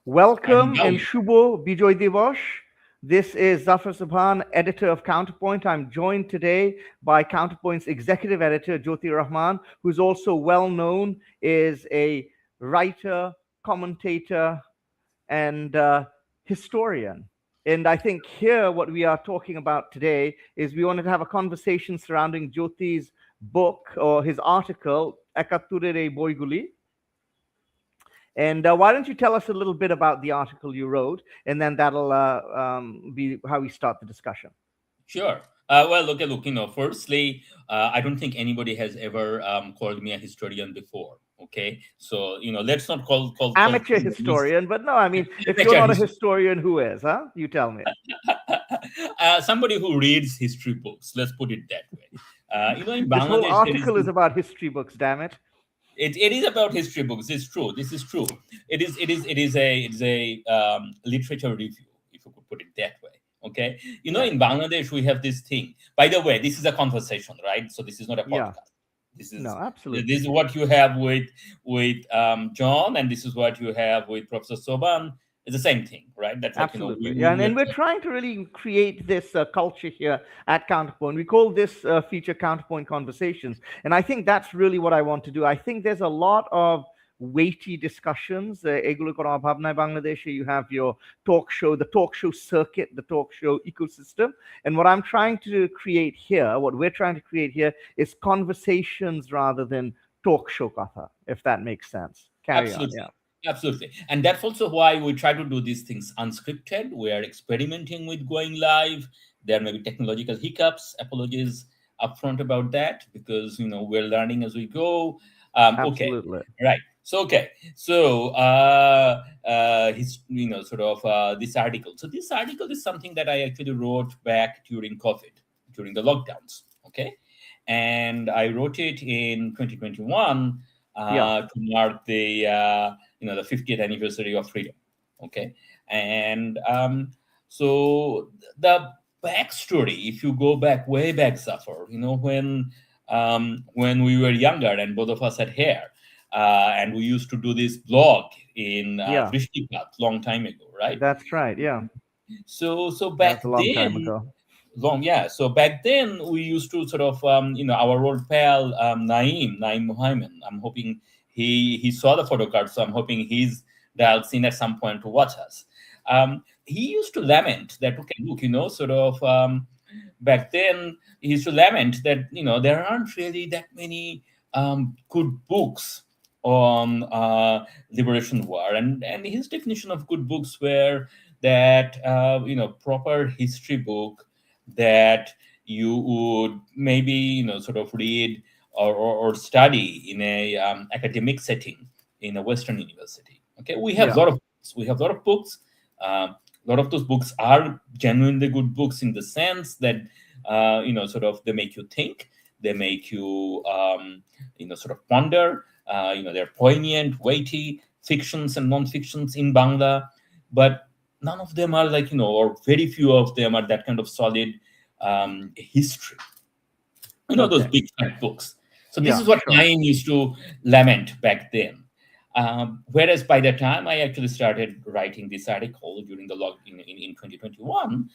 Welcome now, and Shubo Bijoy Divosh. This is Zafar Sobhan, editor of Counterpoint. I'm joined today by Counterpoint's executive editor, Jyoti Rahman, who's also well known, is a writer, commentator, and historian. And I think here, what we are talking about today is we wanted to have a conversation surrounding Jyoti's book or his article, Ekatture Boiguli. And why don't you tell us a little bit about the article you wrote, and then that'll be how we start the discussion. sure. Well, look, firstly, I don't think anybody has ever called me a historian before. Okay, so let's not call Amateur historian, but no, I mean, if you're amateur not a history. historian, who is? Huh? You tell me. Somebody who reads history books. Let's put it that way. In This whole Bangladesh, there is article is about history books. Damn it! it is about history books. It's true. This is true. It is a literature review, if you could put it that way. Okay. Yeah, In Bangladesh we have this thing. By the way, this is a conversation, right? So this is not a yeah. podcast. This No, is absolutely. this is what you have with John, and this is what you have with Professor Sobhan. It's the same thing, right? That's what Absolutely. Yeah, we are and we're trying to really create this culture here at Counterpoint. We call this feature Counterpoint Conversations. And I think that's really what I want to do. I think there's a lot of weighty discussions. এগুলো করা অভাব নাই বাংলাদেশে. You have your talk show, the talk show circuit, the talk show ecosystem. And what I'm trying to create here, what we're trying to create here, is conversations rather than talk show katha, if that makes sense. Carry on. Yeah. Absolutely. Absolutely. And that's also why we try to do these things unscripted. We are experimenting with going live. There may be technological hiccups. Apologies upfront about that because we're learning as we go. Okay. Absolutely. Right. So okay. So his sort of this article. So this article is something that I actually wrote back during COVID, during the lockdowns. Okay. And I wrote it in 2021 Yeah. to mark the 50th anniversary of freedom. Okay, and so the backstory, if you go back way back, Zafar, when we were younger and both of us had hair, and we used to do this blog in Yeah. Drishtipat long time ago, right? That's right. Yeah. So That's back a long time then, ago. yeah. So back then we used to sort of our old pal Naeem Muhammad. I'm hoping he saw the photo card, so I'm hoping he's dialed in at some point to watch us. He used to lament that, okay, look, sort of back then he used to lament that there aren't really that many good books on liberation war, and his definition of good books were that proper history book that you would maybe sort of read or study in a academic setting in a Western university. Okay, we have a Yeah. lot of books. We have a lot of books. A lot of those books are genuinely good books in the sense that sort of they make you think, they make you sort of ponder. They're poignant, weighty fictions and non-fictions in Bangla, but none of them are like or very few of them are that kind of solid history. Those Okay. big fat books. So this Yeah. is what Sure. Naim used to lament back then. Whereas by the time I actually started writing this article during the log in 2021,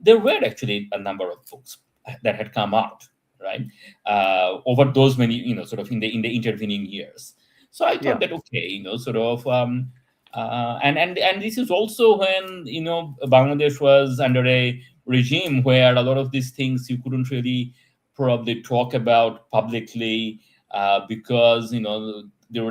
there were actually a number of books that had come out, right? Over those many, sort of in the intervening years. So I thought Yeah. that okay, sort of and this is also when Bangladesh was under a regime where a lot of these things you couldn't really probably talk about publicly because there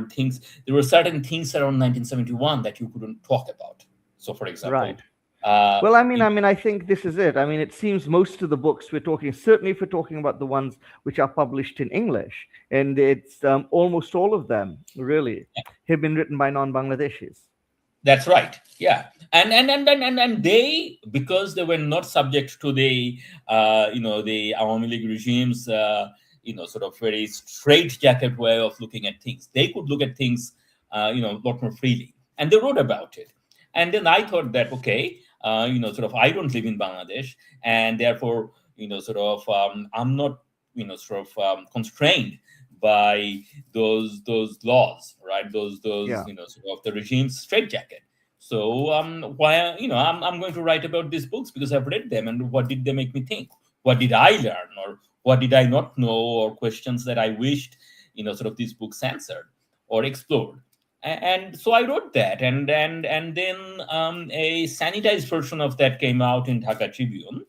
were certain things around 1971 that you couldn't talk about. So for example, Right. uh, Well, I think this is it. I mean, it seems most of the books we're talking, certainly if we're talking about the ones which are published in English, and it's almost all of them really have been written by non-Bangladeshis. That's right. Yeah, and they, because they were not subject to the Awami League regime's sort of very straight jacket way of looking at things. They could look at things a lot more freely, and they wrote about it. And then I thought that okay, sort of I don't live in Bangladesh, and therefore sort of I'm not sort of constrained by those laws, right? Those Yeah. sort of the regime's straitjacket. So why I'm going to write about these books because I've read them, and what did they make me think? What did I learn, or what did I not know, or questions that I wished sort of these books answered or explored. And so I wrote that, and then a sanitized version of that came out in Dhaka Tribune.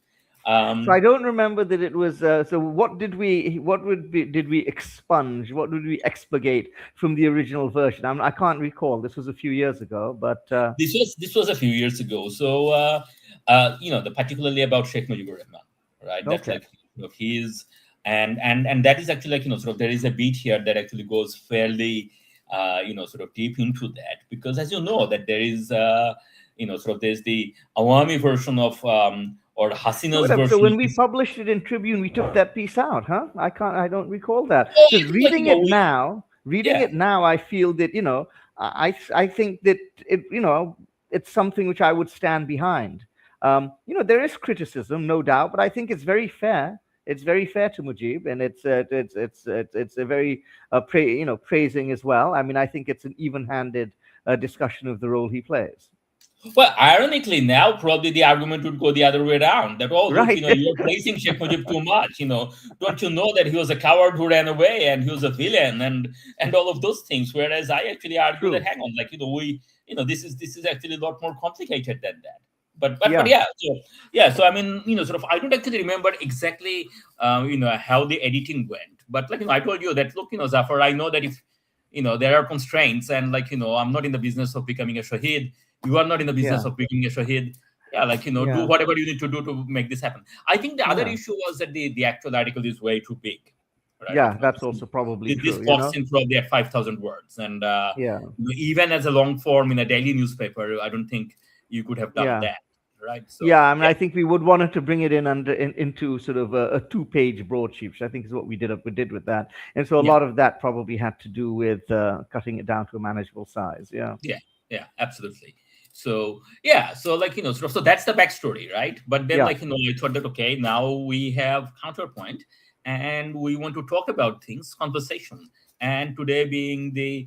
So I Um, don't remember that it was. So what did we? What did we expunge? What did we expurgate from the original version? I can't recall. This was a few years ago, but this was a few years ago. So the particularly about Sheikh Mujibur Rahman, right? That's okay. like his, and that is actually like sort of there is a beat here that actually goes fairly sort of deep into that, because as you know that there is sort of there's the Awami version of or So, Hasina's whatever. So version when of we this. published it in Tribune, we took that piece out, huh? I can't. I don't recall that. Oh, I Because think like reading yeah. it now, I feel that I think that it's something which I would stand behind. There is criticism, no doubt, but I think it's very fair. It's very fair to Mujib, and it's a very praising as well. I mean, I think it's an even-handed discussion of the role he plays. Well, ironically, now probably the argument would go the other way around. That, oh, look, Right. you're praising Sheikh Mujib too much. Don't you know that he was a coward who ran away and he was a villain and all of those things? Whereas I actually argue that, True. hang on, like this is actually a lot more complicated than that. But Yeah. yeah, so I mean, sort of, I don't actually remember exactly, how the editing went. But like I told you that, look, Zafar, I know that if there are constraints, and like I'm not in the business of becoming a shahid. You are not in the business Yeah. of becoming a shahid. Yeah, like do Yeah. whatever you need to do to make this happen. I think the other Yeah. issue was that the actual article is way too big, right? Like Yeah, that's also probably this true, box in probably at 5,000 words, and Yeah. even as a long form in a daily newspaper, I don't think you could have done Yeah. that, right? Yeah. So I mean, yeah, I think we would wanted to bring it into sort of a two-page broadsheet, which I think is what we did with that. And so a yeah, lot of that probably had to do with cutting it down to a manageable size. Yeah. yeah, yeah, absolutely. So yeah, so like sort of, so that's the backstory, right? But then Yeah. like I thought that, okay, now we have Counterpoint, and we want to talk about things, conversation. And today being the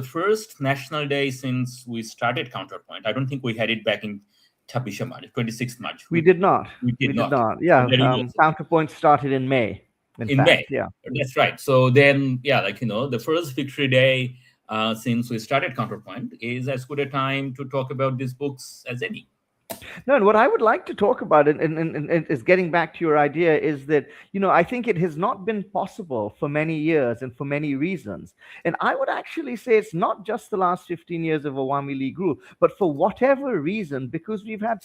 first national day since we started Counterpoint, I don't think we had it back in 26 March, 26th March. We did not. We did We did not. not. So Yeah. there you go. Counterpoint started in May. In In May. fact. Yeah. That's right. So then, yeah, like the first victory day since we started Counterpoint is as good a time to talk about these books as any. No, and what I would like to talk about, and is getting back to your idea, is that, I think it has not been possible for many years and for many reasons. And I would actually say it's not just the last 15 years of Awami League rule, but for whatever reason, because we've had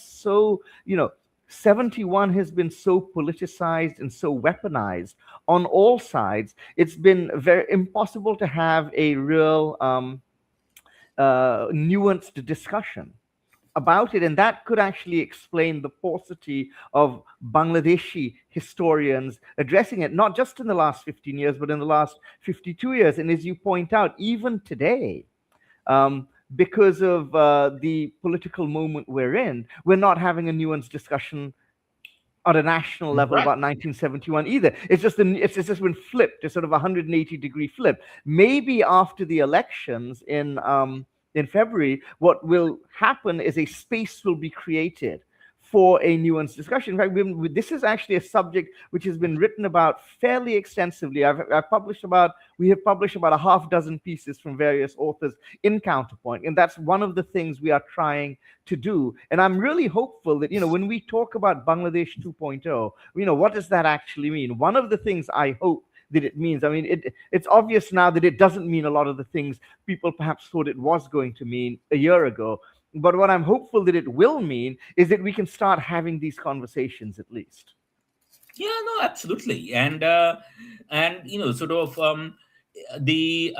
71 has been so politicized and so weaponized on all sides, it's been very impossible to have a real nuanced discussion about it, and that could actually explain the paucity of Bangladeshi historians addressing it, not just in the last 15 years, but in the last 52 years. And as you point out, even today, because of the political moment we're in, we're not having a nuanced discussion on a national level Right. about 1971 either. It's just been flipped. It's sort of a 180-degree flip. Maybe after the elections in February, what will happen is a space will be created for a nuanced discussion. In fact, this is actually a subject which has been written about fairly extensively. We have published about a half dozen pieces from various authors in Counterpoint, and that's one of the things we are trying to do. And I'm really hopeful that, when we talk about Bangladesh 2.0, what does that actually mean? One of the things I hope that it means, I mean, it's obvious now that it doesn't mean a lot of the things people perhaps thought it was going to mean a year ago. But what I'm hopeful that it will mean is that we can start having these conversations at least. Yeah, no, absolutely. And sort of the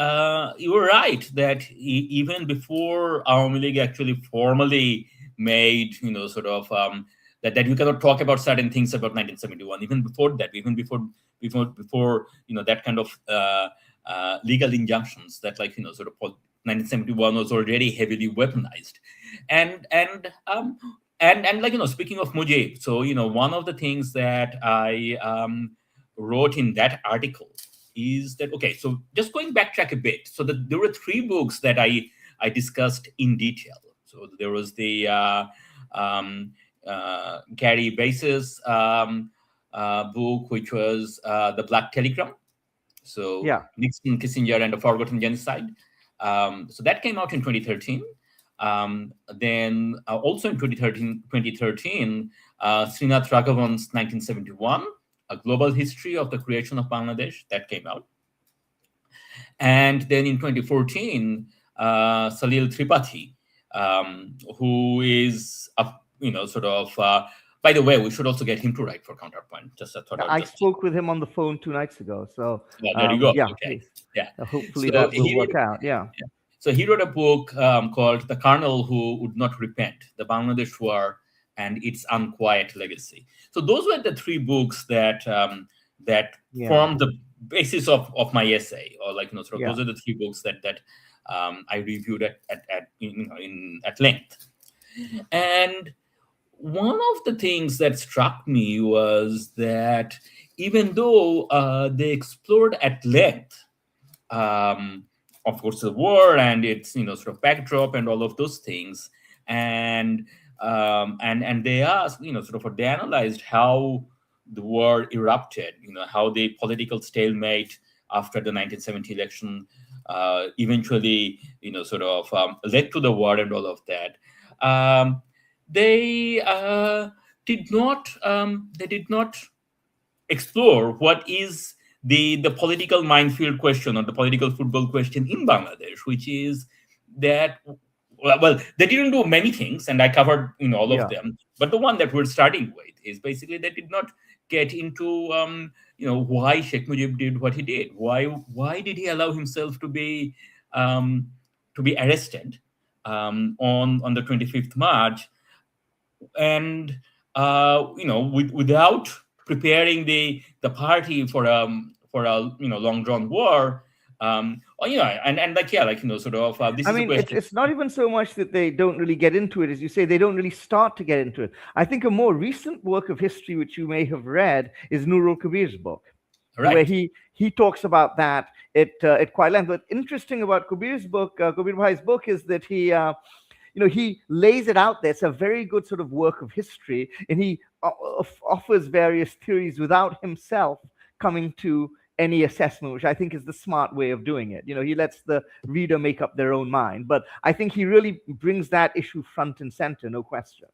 you were right that even before Awami League actually formally made sort of that you cannot talk about certain things about 1971. Even before that, even before that kind of legal injunctions that sort of 1971 was already heavily weaponized, and like speaking of Mujib, so one of the things that I wrote in that article is that, okay, so just going backtrack a bit, so that there were three books that I discussed in detail. So there was the um, Gary Bass's book, which was The Black Telegram. So Yeah. Nixon, Kissinger, and the Forgotten Genocide. So that came out in 2013. Then also in 2013, Srinath Raghavan's 1971, A Global History of the Creation of Bangladesh, that came out. And then in 2014, Salil Tripathi, who is a, sort of, by the way, we should also get him to write for Counterpoint. Just a thought. I spoke with him on the phone 2 nights ago. So Yeah, there you go. yeah, Okay. please. Yeah. Hopefully So that will work out. Yeah. So he wrote a book called The Colonel Who Would Not Repent, The Bangladesh War and Its Unquiet Legacy. So those were the three books that formed the basis of my essay, or those are the three books that I reviewed at length. And one of the things that struck me was that even though they explored at length, of course, the war and its sort of backdrop and all of those things, and they asked, they analyzed how the war erupted, how the political stalemate after the 1970 election eventually led to the war and all of that. They did not explore what is the political minefield question, or the political football question in Bangladesh, which is that, well, they didn't do many things, and I covered all of them. But the one that we're starting with is basically they did not get into why Sheikh Mujib did what he did. Why did he allow himself to be arrested on the 25th March, and without preparing the party for a long drawn war, this I is mean, a question. it's not even so much that they don't really get into it, as you say, they don't really start to get into it. I think a more recent work of history, which you may have read, is Nurul Kabir's book, Right. where he talks about that at quite length. But interesting about Kabir's book, Kabir Bhai's book, is that he lays it out there. It's a very good sort of work of history, and he offers various theories without himself coming to any assessment, which I think is the smart way of doing it. He lets the reader make up their own mind. But I think he really brings that issue front and center, no question,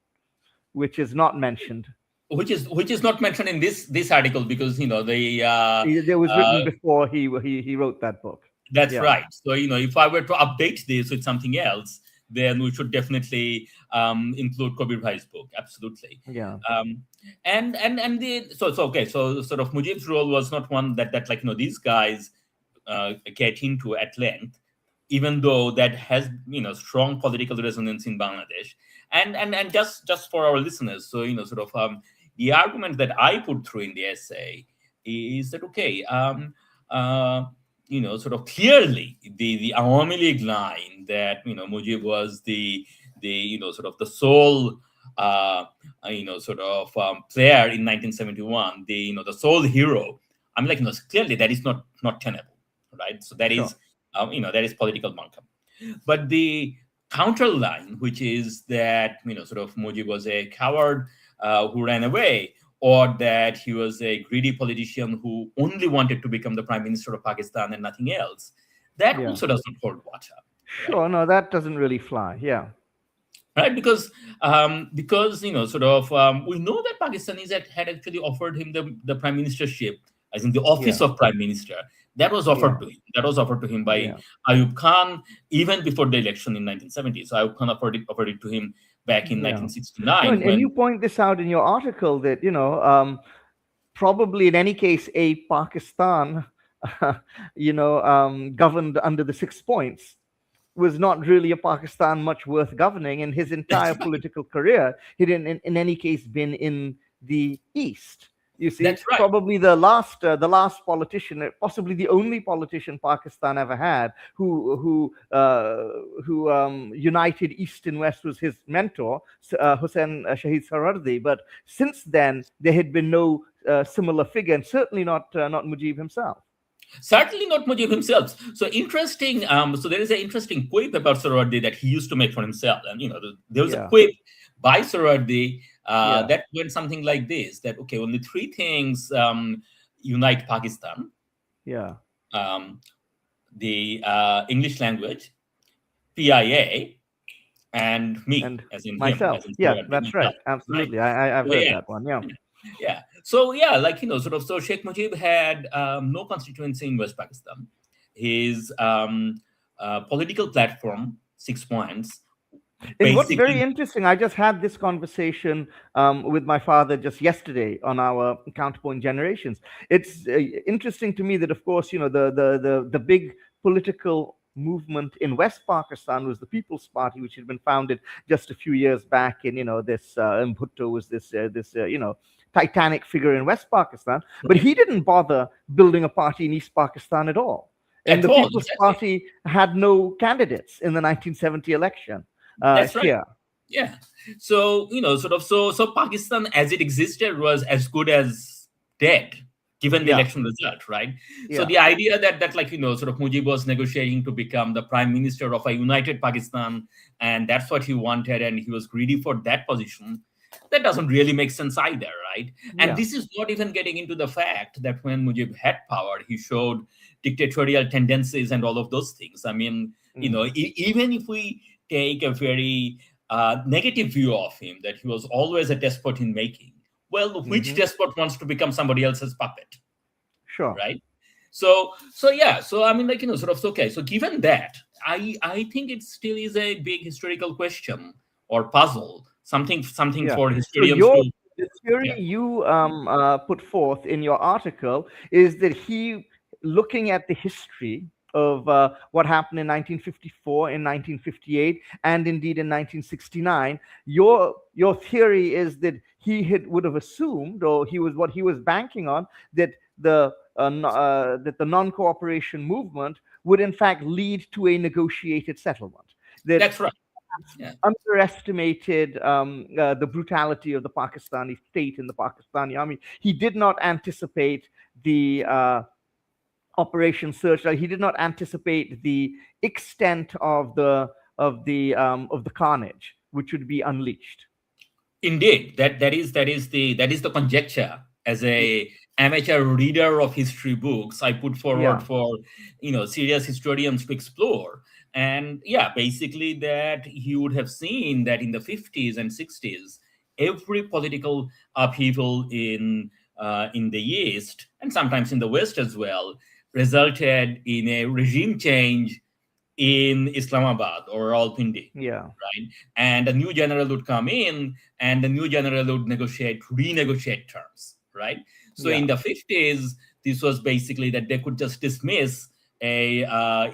which is not mentioned. Which is not mentioned in this article, because It was written before he wrote that book. That's right. So if I were to update this with something else, then we should definitely include Kabir Bhai's book. Absolutely. Yeah. So sort of Mujib's role was not one that these guys get into at length, even though that has strong political resonance in Bangladesh. And just for our listeners, so the argument that I put through in the essay is that clearly the Awami League line that Mujib was the sole player in 1971, the sole hero. I'm clearly that is not tenable, right? So that is that is political bunkum. But the counter line, which is that Mujib was a coward who ran away, or that he was a greedy politician who only wanted to become the prime minister of Pakistan and nothing else, that also doesn't hold water. Sure, no, that doesn't really fly. Yeah. Right, because we know that Pakistanis had actually offered him the prime ministership, as in the office of prime minister. That was offered to him. That was offered to him by Ayub Khan even before the election in 1970. So Ayub Khan offered it to him back in 1969. And you point this out in your article that probably in any case a Pakistan governed under the 6 points was not really a Pakistan much worth governing. In his entire political career, he didn't in any case been in the East. You see, That's right. Probably the last politician, possibly the only politician Pakistan ever had who united East and West was his mentor, Hussain Shahid Sarwardi. But since then, there had been no similar figure, and certainly not Mujib himself. Certainly not Mujib himself. So interesting. So there is an interesting quip about Sohrawardi that he used to make for himself, and there was a Yeah, quip by Sohrawardi yeah, that went something like this: that okay, only three things unite Pakistan: yeah. um, the English language, PIA, and me, And as in him, myself. as in Yeah, Sohrawardi, that's right. myself. Right. Absolutely. I've So heard yeah, that one. Yeah. yeah. So yeah, like sort of. So Sheikh Mujib had no constituency in West Pakistan. His political platform, 6 points, And what's very basically. interesting, I just had this conversation with my father just yesterday on our Counterpoint Generations. It's interesting to me that, of course, the big political movement in West Pakistan was the People's Party, which had been founded just a few years back. And this Bhutto was this titanic figure in West Pakistan, but Right. he didn't bother building a party in East Pakistan at all. And At the all, People's exactly. Party had no candidates in the 1970 election That's right. here. Yeah. So sort of. So Pakistan, as it existed, was as good as dead, given the Yeah, election result, right? So yeah, the idea that like sort of Mujib was negotiating to become the prime minister of a united Pakistan, and that's what he wanted, and he was greedy for that position. That doesn't really make sense either, right? And yeah. this is not even getting into the fact that when Mujib had power, he showed dictatorial tendencies and all of those things. I mean, Mm. even if we take a very negative view of him, that he was always a despot in making. Well, which Hmm. despot wants to become somebody else's puppet, Sure. right? So yeah. So I mean, like sort of. Okay. So given that, I think it still is a big historical question or puzzle. Something Yeah. for So historians to. the theory Yeah. you put forth in your article is that he, looking at the history of what happened in 1954, in 1958, and indeed in 1969, your theory is that would have assumed, or he was banking on, that that the non-cooperation movement would in fact lead to a negotiated settlement. That That's right. Yeah. underestimated the brutality of the Pakistani state and the Pakistani army. He did not anticipate the Operation Searchlight. He did not anticipate the extent of the carnage which would be unleashed. Indeed, that is the conjecture. As a amateur reader of history books, I put forward Yeah, for serious historians to explore. And yeah, basically that he would have seen that in the 50s and 60s, every political upheaval in the East and sometimes in the West as well resulted in a regime change in Islamabad or Rawalpindi, yeah, right? And a new general would come in, and the new general would renegotiate terms, right? So yeah, in the 50s, this was basically that they could just dismiss a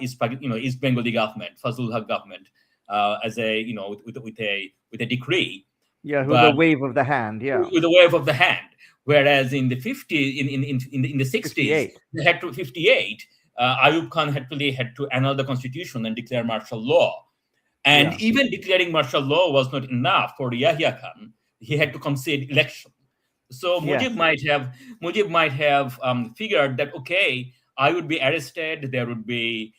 East Bengali government, Fazlul Haq government, as a with a decree, yeah. With a but wave of the hand. Yeah, with a wave of the hand. Whereas in the 50s, in the 60s, 58. they had to 58. Ayub Khan had to annul the constitution and declare martial law. And Yeah, even declaring martial law was not enough for Yahya Khan. He had to concede election. So yes. Mujib might have figured that okay, I would be arrested. There would be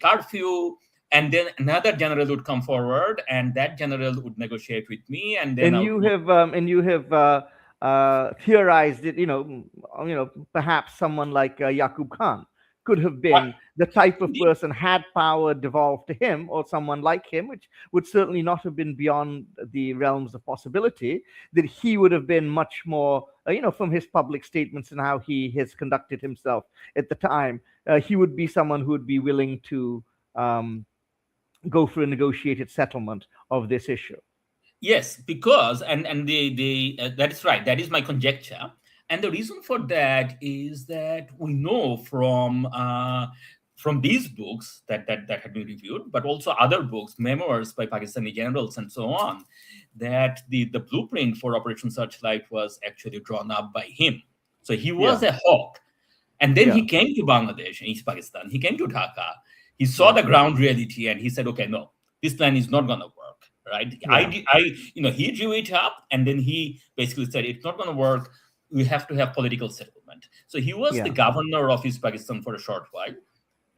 curfew, and then another general would come forward, and that general would negotiate with me, and then And I would. you have theorized that perhaps someone like Yaqub Khan could have been the type of Indeed. person, had power devolved to him, or someone like him, which would certainly not have been beyond the realms of possibility, that he would have been much more, from his public statements and how he has conducted himself at the time, he would be someone who would be willing to go for a negotiated settlement of this issue. Yes, because and the that is right. That is my conjecture, and the reason for that is that we know from these books that have been reviewed, but also other books, memoirs by Pakistani generals, and so on, that the blueprint for Operation Searchlight was actually drawn up by him. So he was Yeah, a hawk, and then yeah, he came to Bangladesh, East Pakistan. He came to Dhaka. He saw yeah, the ground reality, and he said, "Okay, no, this plan is not going to work." Right? yeah. He drew it up, and then he basically said, "It's not going to work. We have to have political settlement." government. So he was the Yeah. governor of East Pakistan for a short while,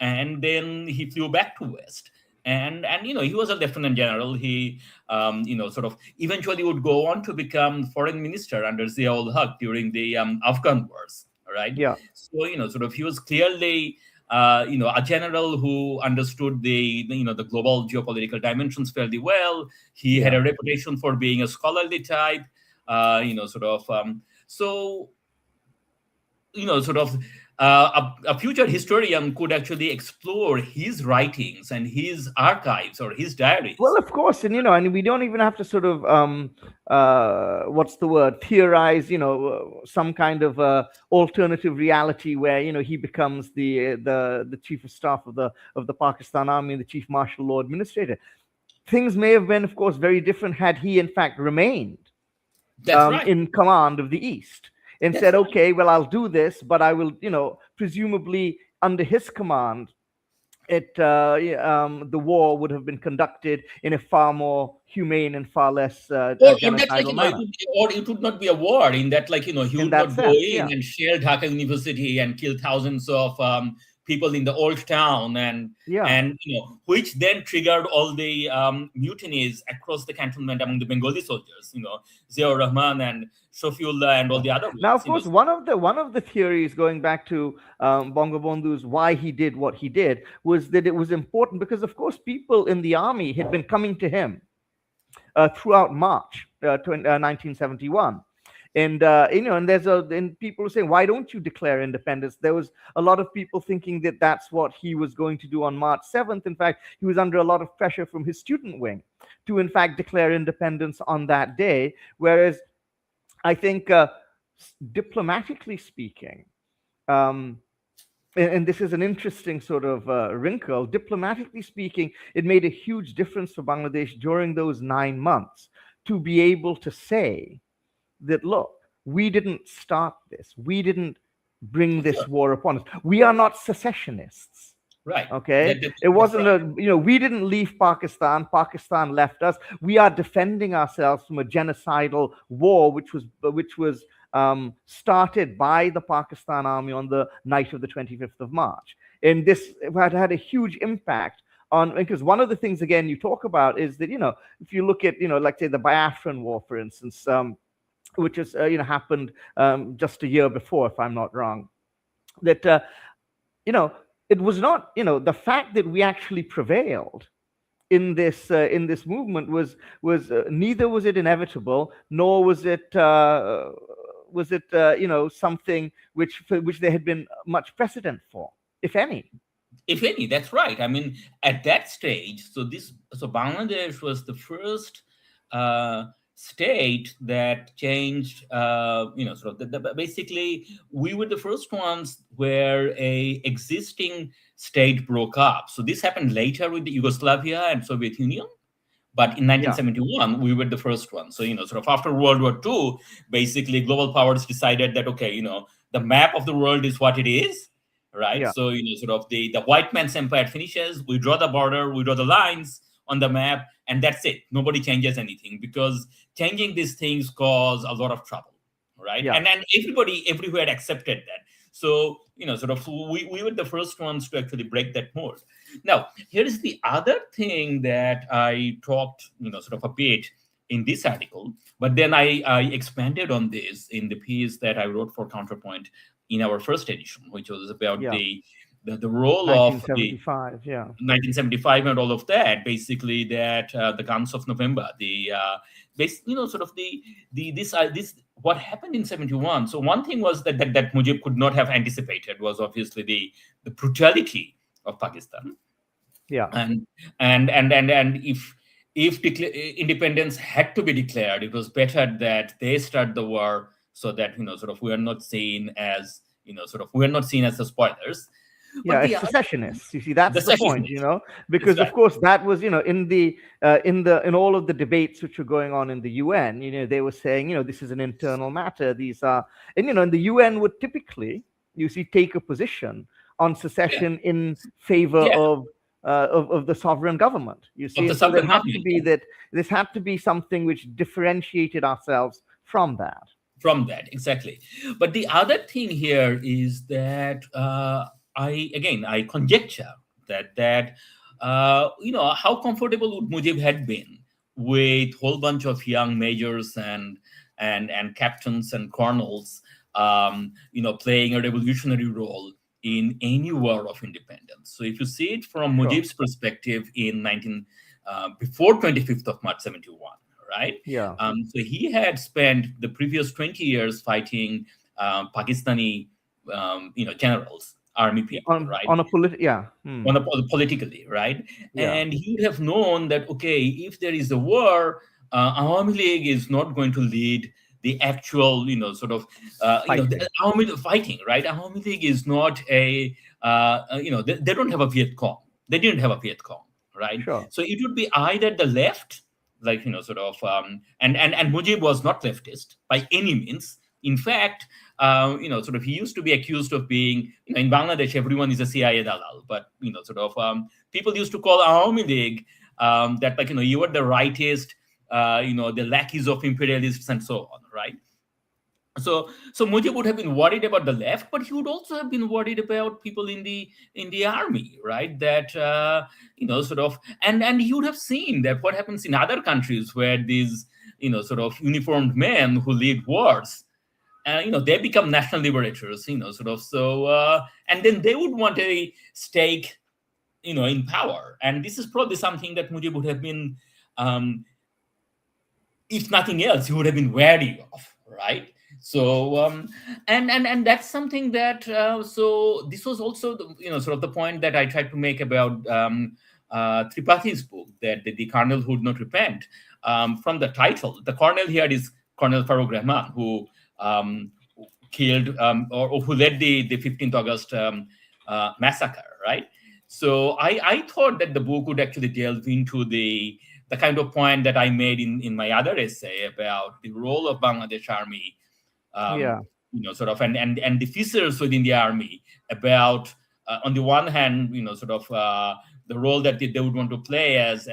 and then he flew back to West. And he was a lieutenant general. He sort of eventually would go on to become foreign minister under Zia-ul Haq during the Afghan wars. All right. Yeah. So sort of he was clearly a general who understood the global geopolitical dimensions fairly well. He had Yeah. a reputation for being a scholarly type. Sort of so sort of a future historian could actually explore his writings and his archives or his Well, diaries. of course, and we don't even have to sort of what's the word, theorize, some kind of alternative reality where he becomes the chief of staff of the Pakistan Army and the chief martial law administrator. Things may have been, of course, very different had he in fact remained That's right. in command of the East and That's said, right. okay, well, I'll do this, but I will, presumably under his command, the war would have been conducted in a far more humane and far less Or in that, genocidal manner. it would not be a war. In that, he In would that not go sense, in yeah. and shell Dhaka University and kill thousands of people in the old town, and which then triggered all the mutinies across the cantonment among the Bengali soldiers. Ziaur Rahman and Shafiullah and all the other ones. Now, of course, one of the theories going back to Bangabandhu's why he did what he did was that it was important because, of course, people in the army had been coming to him throughout March 1971. And and people were saying, why don't you declare independence? There was a lot of people thinking that that's what he was going to do on March 7th. In fact, he was under a lot of pressure from his student wing to, in fact, declare independence on that day. Whereas I think, diplomatically speaking, and this is an interesting sort of wrinkle, diplomatically speaking, it made a huge difference for Bangladesh during those 9 months to be able to say that, look, we didn't start this. We didn't bring this war upon us. We are not secessionists. Right. Okay. It wasn't right. We didn't leave Pakistan. Pakistan left us. We are defending ourselves from a genocidal war, which was started by the Pakistan army on the night of the 25th of March. And this had a huge impact on, because one of the things, again, you talk about is that, if you look at, like, say, the Biafran War, for instance, which has happened just a year before, if I'm not wrong, that it was not the fact that we actually prevailed in this movement was neither was it inevitable, nor was it something which there had been much precedent for, if any. If any, that's right. I mean, at that stage, so Bangladesh was the first state that changed, sort of basically we were the first ones where a existing state broke up. So this happened later with the Yugoslavia and Soviet Union. But in 1971, we were the first one. So, sort of after World War II, basically global powers decided that, okay, the map of the world is what it is, right? Yeah. So, sort of the white man's empire finishes, we draw the border, we draw the lines on the map, and that's it. Nobody changes anything because changing these things cause a lot of trouble, right? Yeah. And then everybody everywhere accepted that. So, sort of we were the first ones to actually break that mold. Now, here is the other thing that I talked, sort of a bit in this article, but then I expanded on this in the piece that I wrote for Counterpoint in our first edition, which was about the role of the 1975 and all of that. Basically, that the Guns of November, sort of this what happened in 71. So one thing was that Mujib could not have anticipated was obviously the brutality of Pakistan. Yeah. And if independence had to be declared, it was better that they start the war so that sort of we are not seen as the spoilers. Yeah, it's secessionists. You see, that's the point, because of course that was, in all of the debates which were going on in the UN, they were saying, this is an internal matter. These are, and the UN would typically, take a position on secession in favor of the sovereign government. You see, so this had to be something which differentiated ourselves from that. from that, exactly. But the other thing here is that I conjecture that how comfortable would Mujib had been with whole bunch of young majors and captains and colonels, playing a revolutionary role in any war of independence. So if you see it from Sure. Mujib's perspective in 19 before 25th of March 71, right? Yeah. So he had spent the previous 20 years fighting Pakistani, generals, army Yeah. people, right? On a yeah. On politically, right? Yeah. And he would have known that, okay, if there is a war, Awami League is not going to lead the actual, the Fighting. Awami fighting, right? Awami League is not they don't have a Viet Cong. They didn't have a Viet Cong, right? Sure. So it would be either the left, and Mujib was not leftist by any means. In fact, he used to be accused of being, in Bangladesh, everyone is a CIA dalal, but, people used to call Awami League that, you are the rightist, the lackeys of imperialists and so on, right? So Mujib would have been worried about the left, but he would also have been worried about people in the army, right? That and he would have seen that what happens in other countries where these uniformed men who lead wars, they become national liberators, and then they would want a stake, in power. And this is probably something that Mujib would have been, if nothing else, he would have been wary of, right? So and that's something that so this was also the point that I tried to make about Tripathi's book, that the colonel who would not repent. From the title, the colonel here is Colonel Farooq Rahman, who killed or who led the 15th August massacre, right? So I thought that the book would actually delve into the kind of point that I made in my other essay about the role of Bangladesh Army, Yeah. and the fissures within the army about, on the one hand, the role that they would want to play as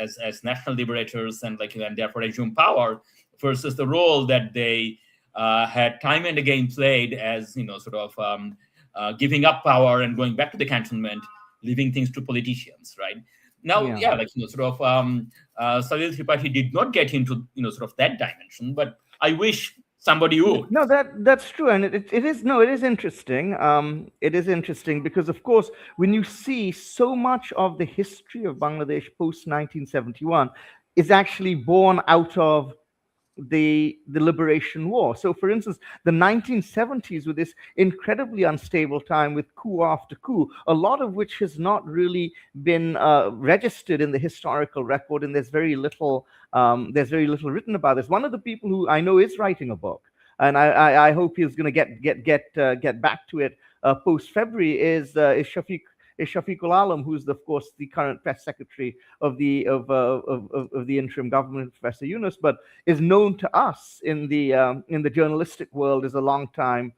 national liberators and and therefore assume power, versus the role that they had time and again played as giving up power and going back to the cantonment, leaving things to politicians, right? Now, Yeah. Salil Tripathi did not get into that dimension, but I wish somebody would. No, that's true, and it is, no, it is interesting. It is interesting because, of course, when you see so much of the history of Bangladesh post 1971 is actually born out of the liberation war. So, for instance, the 1970s were this incredibly unstable time with coup after coup, a lot of which has not really been registered in the historical record, and there's very little written about this. One of the people who I know is writing a book, and I hope he's going to get back to it post February, is Shafiqul Alam, who's of course the current press secretary of the interim government, Professor Yunus, but is known to us in the journalistic world as a long time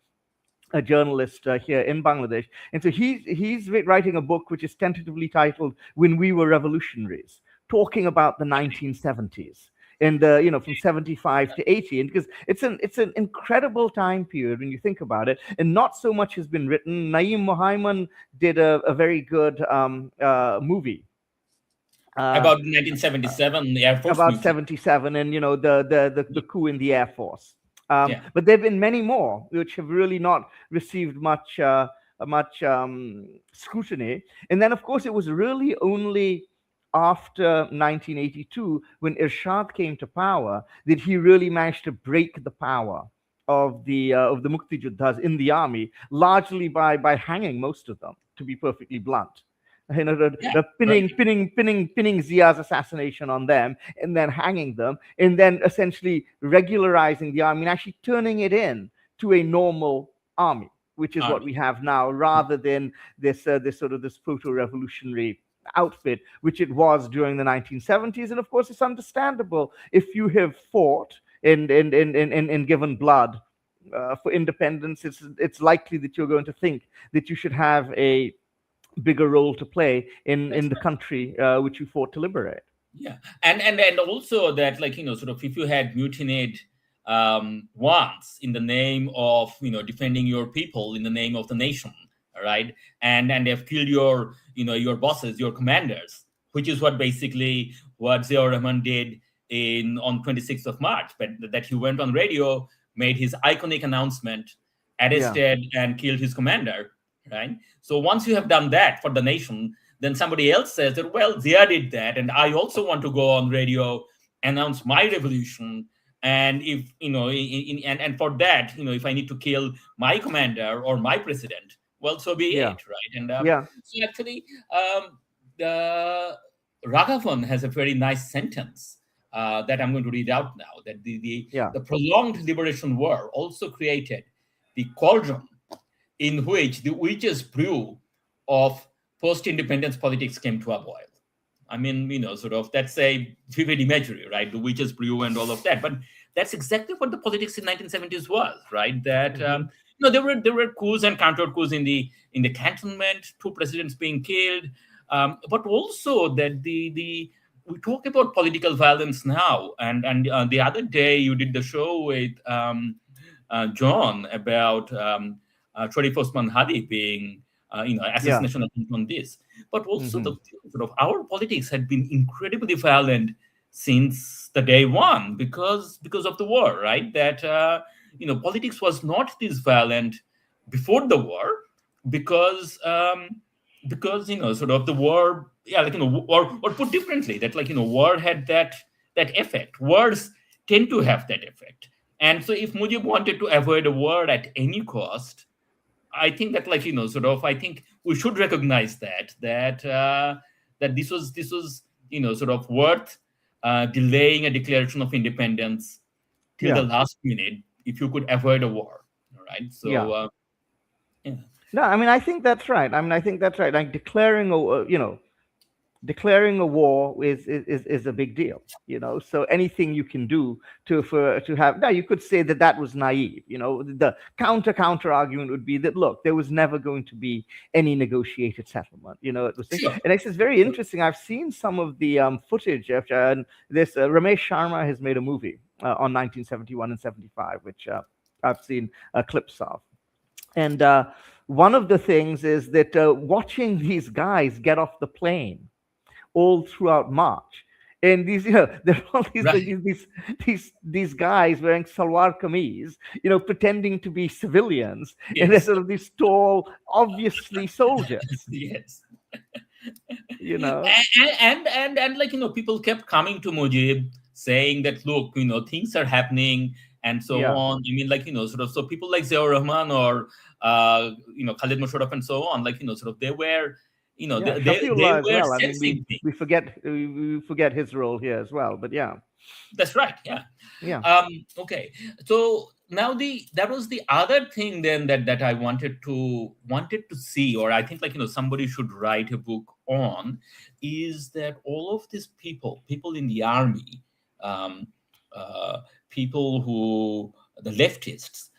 a journalist here in Bangladesh. And so he's writing a book which is tentatively titled "When We Were Revolutionaries," talking about the 1970s. And from 75 to 80, and because it's an incredible time period when you think about it, and not so much has been written. Naeem Mohaiman did a very good movie About 1977, the Air Force about movement. 77, and the coup in the Air Force. Yeah. But there have been many more which have really not received much scrutiny. And then, of course, it was really only after 1982, when Irshad came to power, did he really manage to break the power of the Muktijuddhas in the army, largely by hanging most of them, to be perfectly blunt. The pinning Zia's assassination on them, and then hanging them, and then essentially regularizing the army and actually turning it in to a normal army, which is what we have now, rather than this proto-revolutionary outfit, which it was during the 1970s. And of course, it's understandable if you have fought and given blood for independence. It's likely that you're going to think that you should have a bigger role to play in the country which you fought to liberate. Yeah, and also that, if you had mutinied once in the name of defending your people, in the name of the nation, all right, and they've killed your bosses, your commanders, which is what basically what Ziaur Rahman did in on 26th of March, but that he went on radio, made his iconic announcement, Yeah. arrested and killed his commander, right? So once you have done that for the nation, then somebody else says that, well, Zia did that, and I also want to go on radio, announce my revolution, and if and for that, if I need to kill my commander or my president, well, so be Yeah. it, right? And Yeah. so actually, the Raghavan has a very nice sentence that I'm going to read out now. That Yeah. the prolonged liberation war also created the cauldron in which the witch's brew of post-independence politics came to a boil. I mean, sort of that's a vivid imagery, right? The witch's brew and all of that. But that's exactly what the politics in 1970s was, right? That Hmm. there were coups and counter coups in the cantonment, two presidents being killed, but also that the we talk about political violence now, and the other day you did the show with John about Sharif Osman Hadi being Yeah. assassination attempt on this, but also the Hmm. sort of our politics had been incredibly violent since the day one because of the war, right? That politics was not this violent before the war because sort of the war, yeah, like or put differently, that war had that effect. Wars tend to have that effect, and so if Mujib wanted to avoid a war at any cost, I think that sort of I think we should recognize that this was sort of worth delaying a declaration of independence till the Yeah. last minute if you could avoid a war. All right. So Yeah. yeah. No, I mean, I think that's right. I mean, I think that's right. Like declaring a, declaring a war is a big deal, so anything you can do to have, now you could say that that was naive. The counter argument would be that, look, there was never going to be any negotiated settlement. It was, Sure. and it's very interesting. I've seen some of the footage of this. Ramesh Sharma has made a movie on 1971 and 75, which I've seen clips of. And one of the things is that watching these guys get off the plane all throughout March. And these, there are all these, Right. these guys wearing salwar kameez, pretending to be civilians, and they're Yes. sort of these tall, obviously soldiers. Yes. You and know, and people kept coming to Mujib saying that, look, things are happening and so yeah, on. I mean, sort of, so people like Ziaur Rahman or Khalid Musharraf and so on, sort of they were yeah, they Shafiullah as were well. I mean, sensing things. we forget his role here as well. But yeah, That's right. Yeah. yeah, Okay. So now that was the other thing then that I wanted to see, or I think somebody should write a book on, is that all of these people in the army, um, uh, people who the leftists,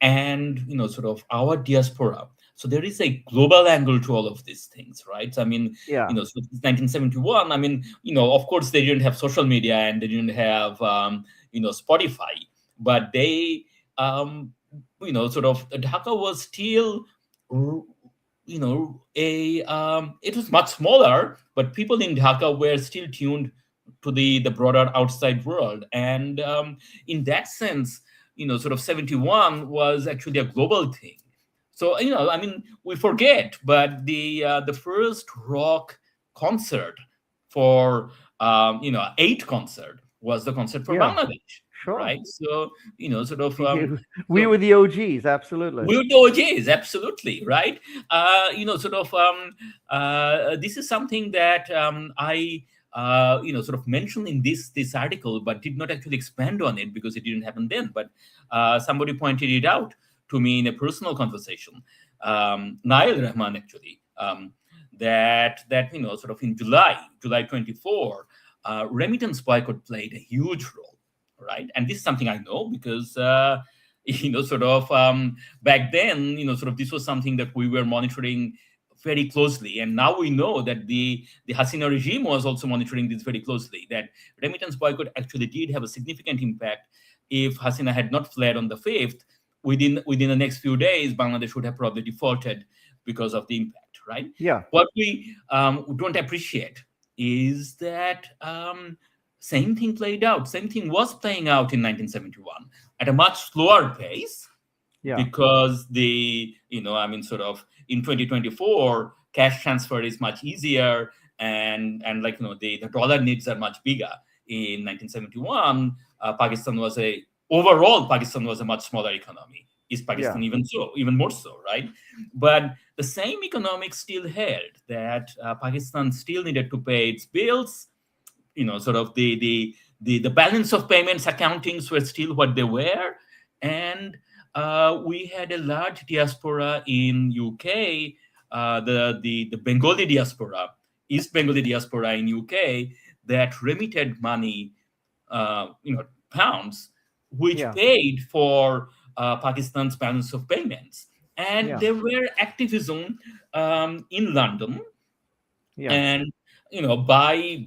and sort of our diaspora. So there is a global angle to all of these things, right? So, I mean, yeah, so it's 1971. I mean, of course, they didn't have social media and they didn't have, Spotify, but they, sort of Dhaka was still, it was much smaller, but people in Dhaka were still tuned to the broader outside world, and in that sense, sort of 71 was actually a global thing. So I mean, we forget, but the first rock concert for 8 concert was the concert for yeah, Bangladesh, sure. right? So sort of We so were the OGs, absolutely. we would know OJs, absolutely, right? Sort of this is something that I sort of mentioned in this article, but did not actually expand on it because it didn't happen then. But somebody pointed it out to me in a personal conversation. Nail Rahman actually, that sort of in July 24, remittance boycott played a huge role, right? And this is something I know because. Sort of back then, sort of this was something that we were monitoring very closely, and now we know that the Hasina regime was also monitoring this very closely. That remittance boycott actually did have a significant impact, if Hasina had not fled on the 5th, within the next few days, Bangladesh would have probably defaulted because of the impact, right? Yeah. What we don't appreciate is that same thing played out. Same thing was playing out in 1971 at a much slower pace, Yeah. because sort of in 2024, cash transfer is much easier, and the dollar needs are much bigger. In 1971, Pakistan was a much smaller economy. East Pakistan, Yeah. even more so, right? But the same economics still held, that Pakistan still needed to pay its bills. Sort of the balance of payments accountings were still what they were, and we had a large diaspora in UK, the Bengali diaspora, East Bengali diaspora in UK, that remitted money, pounds, which Yeah. paid for Pakistan's balance of payments. And Yeah. there were activism in London, Yeah. and by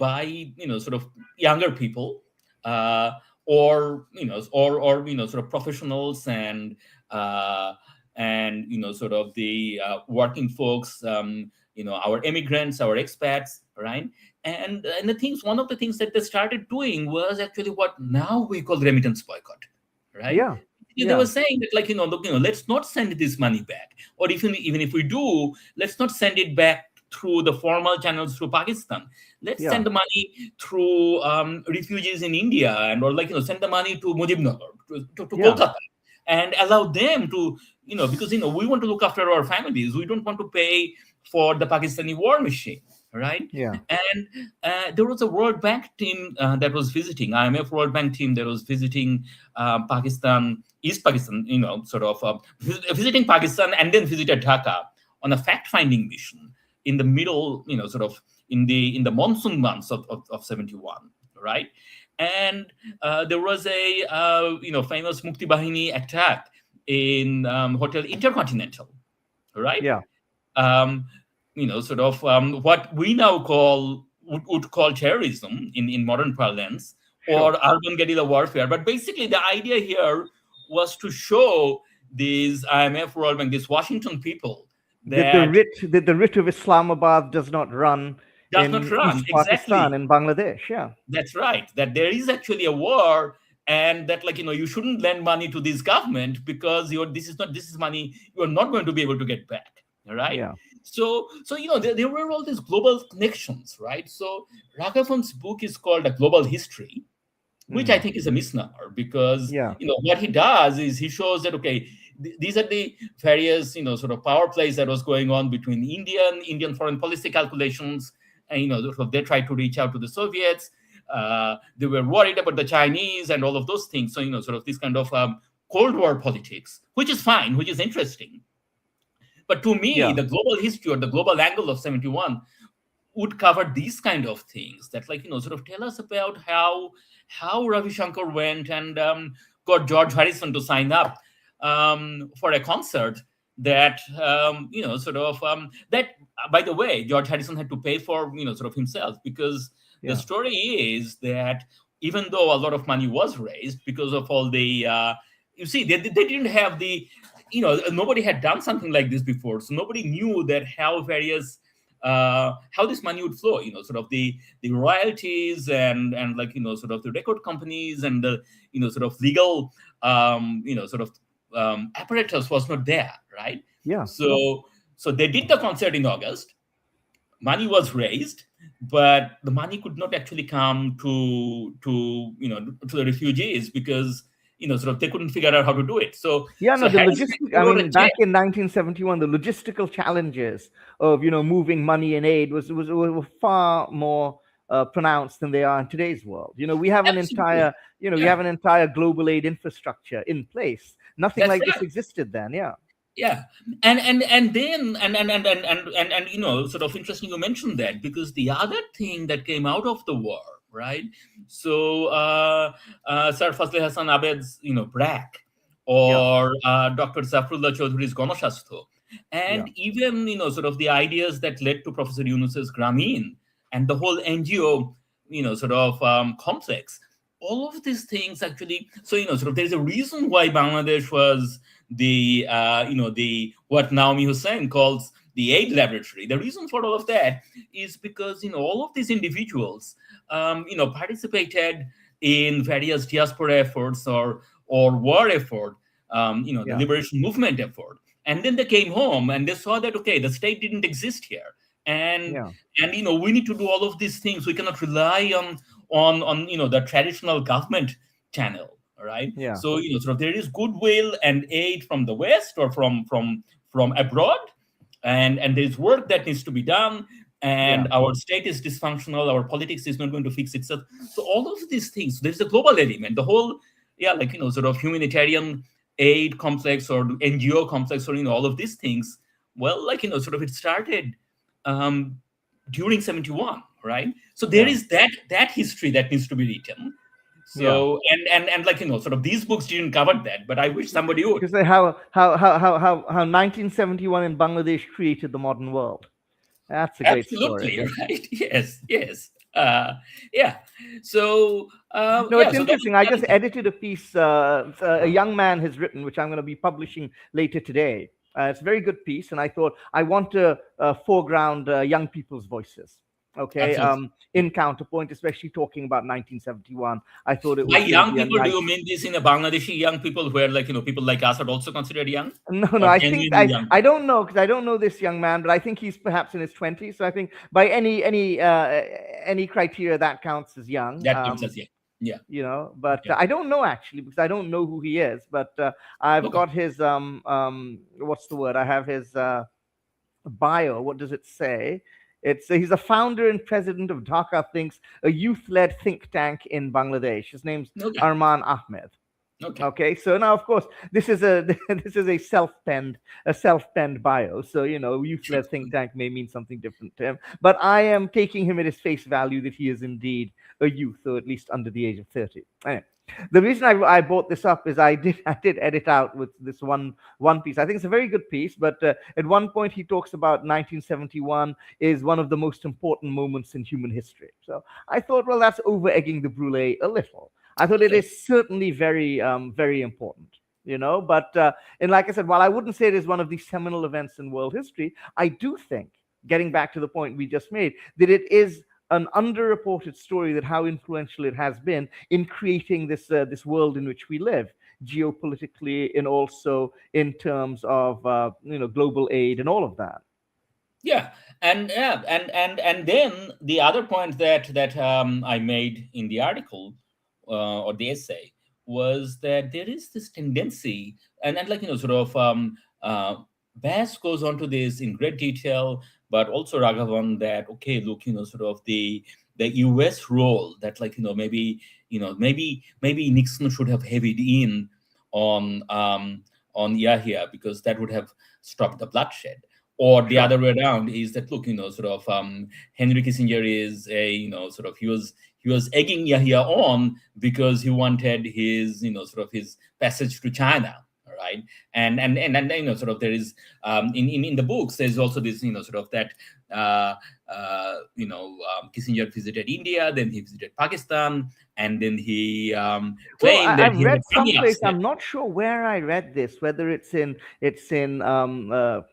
sort of younger people, or sort of professionals, and sort of the working folks, our immigrants, our expats, right? And one of the things that they started doing was actually what now we call remittance boycott, right? Yeah. They were Yeah. saying that, let's not send this money back, or even if we do, let's not send it back through the formal channels through Pakistan. Let's Yeah. send the money through refugees in India, and or send the money to Mujibnagar, to Yeah. Kolkata, and allow them to, because we want to look after our families. We don't want to pay for the Pakistani war machine, right? Yeah. And there was a World Bank team that was visiting, IMF World Bank team that was visiting Pakistan, East Pakistan, visiting Pakistan, and then visited Dhaka on a fact-finding mission in the middle, sort of in the monsoon months of 71, right? And there was a famous Mukti Bahini attack in Hotel Intercontinental, right? Yeah. What we now would call terrorism in modern parlance, Sure. or urban guerrilla warfare. But basically, the idea here was to show these IMF World Bank, these Washington people, that That the writ of Islamabad does not run does not in run. East Pakistan Exactly. and Bangladesh. Yeah. That's right. That there is actually a war, and that, you shouldn't lend money to this government, because this is money you are not going to be able to get back. All right. Yeah. So there were all these global connections, right? So Raghavan's book is called A Global History, which I think is a misnomer, because Yeah. what he does is he shows that, okay, these are the various sort of power plays that was going on between Indian foreign policy calculations, and sort of they tried to reach out to the Soviets. They were worried about the Chinese and all of those things. So sort of this kind of Cold War politics, which is fine, which is interesting. But to me, Yeah. the global history or the global angle of 71 would cover these kind of things that, sort of tell us about how Ravi Shankar went and got George Harrison to sign up for a concert that that, by the way, George Harrison had to pay for sort of himself, because the Yeah. story is that even though a lot of money was raised because of all the you see, they didn't have the, nobody had done something like this before, so nobody knew that how how this money would flow, sort of the royalties, and sort of the record companies, and the sort of legal apparatus was not there, right? Yeah. So they did the concert in August. Money was raised, but the money could not actually come to the refugees, because sort of they couldn't figure out how to do it. So Yeah, no, the Harrison logistic. I wrote a mean, check. back in 1971, the logistical challenges of moving money and aid were far more pronounced than they are in today's world. We have an Absolutely. entire we Yeah, have an entire global aid infrastructure in place. Nothing that's like this right. existed then. Yeah. Yeah, and then sort of interesting you mentioned that, because the other thing that came out of the war, right? So Sir Fazle Hassan Abed's BRAC, Yeah. or Dr. Zafrullah Chaudhury's Ganashastro, Yeah. and even sort of the ideas that led to Professor Yunus's Grameen and the whole NGO sort of complex, all of these things actually, so sort of there's a reason why Bangladesh was the the what Naomi Hussein calls the aid laboratory. The reason for all of that is because all of these individuals participated in various diaspora efforts or war effort, the Yeah. liberation movement effort, and then they came home and they saw that, okay, the state didn't exist here, and Yeah. we need to do all of these things. We cannot rely on the traditional government channel, right? Yeah. So sort of there is goodwill and aid from the West or from abroad, and there's work that needs to be done, Yeah. and our state is dysfunctional, our politics is not going to fix itself. So all of these things, there's a global element, the whole, sort of humanitarian aid complex or NGO complex, or all of these things. Well, sort of it started um, during 71, right? So there Yeah. is that history that needs to be written. Yeah. So and sort of these books didn't cover that, but I wish somebody would. You say how 1971 in Bangladesh created the modern world. That's a great story. Absolutely, right. Yes, yes. Yeah. So No, it's so interesting. I that just is edited a piece a young man has written, which I'm going to be publishing later today. It's a very good piece, and I thought I want to foreground young people's voices. Okay, absolutely. in Counterpoint, especially talking about 1971, I thought it By was going to young be a people, do nice. you mean this in a Bangladeshi young people where people like us are also considered young, No, no, or I think genuinely young I people? don't know because I don't know this young man, but I think he's perhaps in his 20s. So I think by any criteria that counts as young. That counts as young. Yeah. But Okay. I don't know actually because I don't know who he is. But I've Okay. got his what's the word? I have his bio. What does it say? It's he's a founder and president of Dhaka Thinks, a youth-led think tank in Bangladesh. His name's Okay. Arman Ahmed. Okay. Okay, so now of course this is a this is a self-penned bio. So Sure. youth-led think tank may mean something different to him, but I am taking him at his face value that he is indeed a youth, or at least under the age of 30. Anyway, the reason I brought this up is I did edit out with this one piece. I think it's a very good piece, but at one point he talks about 1971 is one of the most important moments in human history. So I thought, well, that's over egging the brulee a little. I thought it Okay. is certainly very important, But and like I said, while I wouldn't say it is one of the seminal events in world history, I do think, getting back to the point we just made, that it is an underreported story that how influential it has been in creating this world in which we live, geopolitically and also in terms of global aid and all of that. Yeah, and then the other point that I made in the article or the essay was that there is this tendency, and sort of Bass goes on to this in great detail, but also Raghavan, that okay, look, sort of the U.S. role that maybe Nixon should have heavied in on Yahya, because that would have stopped the bloodshed. Or the Sure. other way around is that, look, sort of Henry Kissinger is a sort of he was egging Yahya on because he wanted his sort of his passage to China, right? And sort of there is in the books there's also this sort of that Kissinger visited India, then he visited Pakistan, and then he Well, claimed that I've he had read money someplace. upset. I'm not sure where I read this. Whether it's in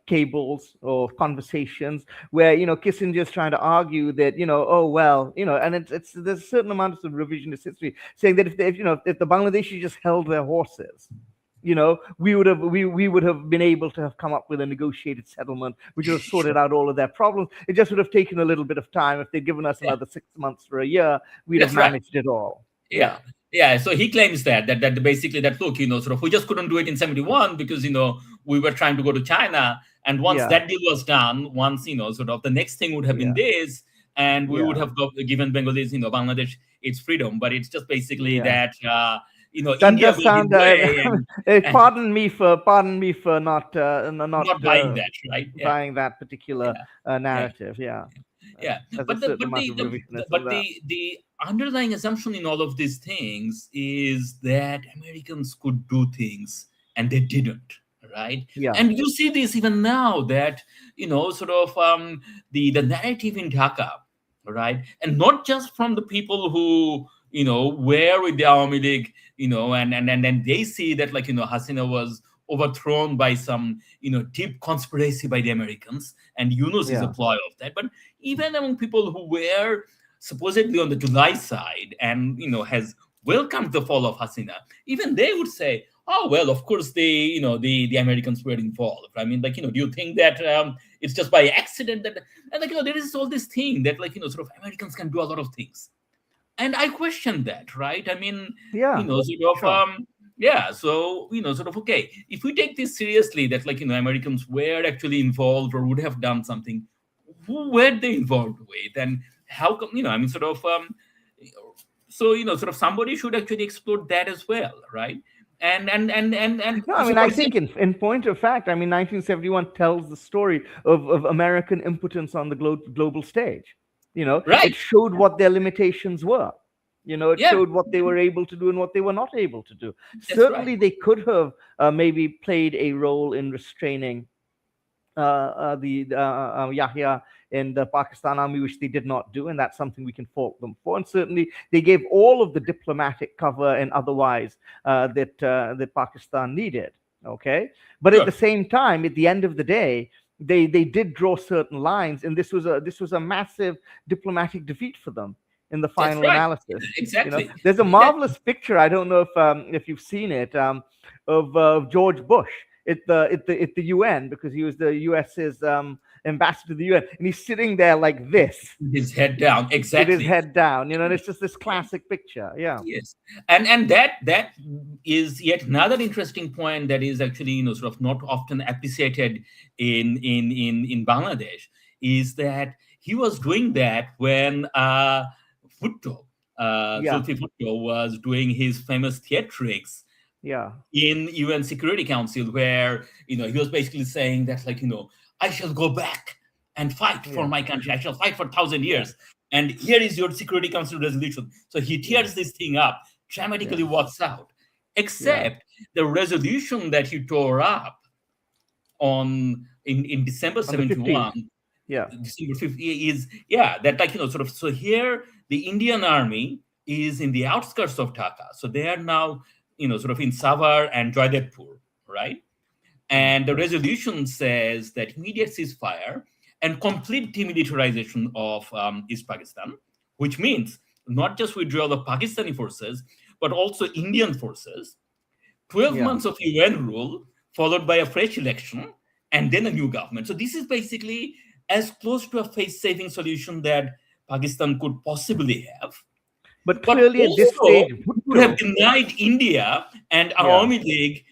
cables or conversations where Kissinger's trying to argue that oh well and it's there's a certain amount of revisionist history saying that if the Bangladeshi just held their horses, we would have been able to have come up with a negotiated settlement which would have sorted out all of their problems. It just would have taken a little bit of time. If they'd given us Yeah, another 6 months or a year, we'd have that's right. managed it all. Yeah. Yeah. Yeah, so he claims that basically that, look, sort of we just couldn't do it in 71 because we were trying to go to China, and once Yeah. that deal was done, once sort of the next thing would have been Yeah. this, and we would Yeah. have given Bengalis Bangladesh its freedom. But it's just basically Yeah. that That India does will give sound. way, and Pardon me for not not buying that, right? Yeah, buying that particular yeah, yeah. narrative. Yeah, Yeah, there's a but the certain but amount the, of the revisionism but there. the underlying assumption in all of these things is that Americans could do things and they didn't, right? Yeah. And you see this even now, that sort of the narrative in Dhaka, right? And not just from the people who were with the Army League, and they see that, like, Hasina was overthrown by some, deep conspiracy by the Americans, and Yunus is a Yeah. ploy of that. But even among people who were supposedly on the July side and, has welcomed the fall of Hasina, even they would say, oh, well, of course, the Americans were involved. I mean, like, do you think that it's just by accident that, and, like, there is all this thing that, like, sort of Americans can do a lot of things, and I question that, right? I mean, Yeah. sort of, Sure. yeah. So, sort of, okay, if we take this seriously, that, like, Americans were actually involved or would have done something, who were they involved with, and how come, I mean, sort of, so, sort of, somebody should actually explore that as well, right? And No, I so, mean, for I think example, in point of fact, I mean, 1971 tells the story of American impotence on the global stage. It right? showed what their limitations were. It Yeah, showed what they were able to do and what they were not able to do. that's right. Certainly, they could have maybe played a role in restraining the Yahya in the Pakistan army, which they did not do, and that's something we can fault them for. And certainly, they gave all of the diplomatic cover and otherwise that Pakistan needed. Okay, but at the Sure, same time, at the end of the day, they did draw certain lines, and this was a massive diplomatic defeat for them in the that's final right. analysis. Exactly. There's a Yeah. marvelous picture. I don't know if you've seen it, of George Bush at the UN, because he was the US's ambassador to the UN, and he's sitting there like this His head down. with his Exactly. head down. And it's just this classic picture. Yeah, Yes, and that is yet another interesting point that is actually, sort of not often appreciated in Bangladesh, is that he was doing that when Bhutto, yeah, Zulfi Bhutto, was doing his famous theatrics yeah, in UN Security Council, where, he was basically saying that, like, I shall go back and fight for yeah, my country. I shall fight for 1,000 yeah, years, and here is your Security Council resolution. So he yeah, tears this thing up, yeah, dramatically walks out. yeah. Except the resolution that he tore up in December On the 15th. 71, Yeah, December 50, is, yeah, that, like, sort of, so here the Indian army is in the outskirts of Dhaka. So they are now, sort of in Savar and Joydepur, right? And the resolution says that immediate ceasefire and complete demilitarization of East Pakistan, which means not just withdrawal of Pakistani forces, but also Indian forces, 12 yeah. months of UN rule, followed by a fresh election, and then a new government. So this is basically as close to a face-saving solution that Pakistan could possibly have. But But clearly, at this also, stage, it would have Bhutto. denied India and Yeah, Army League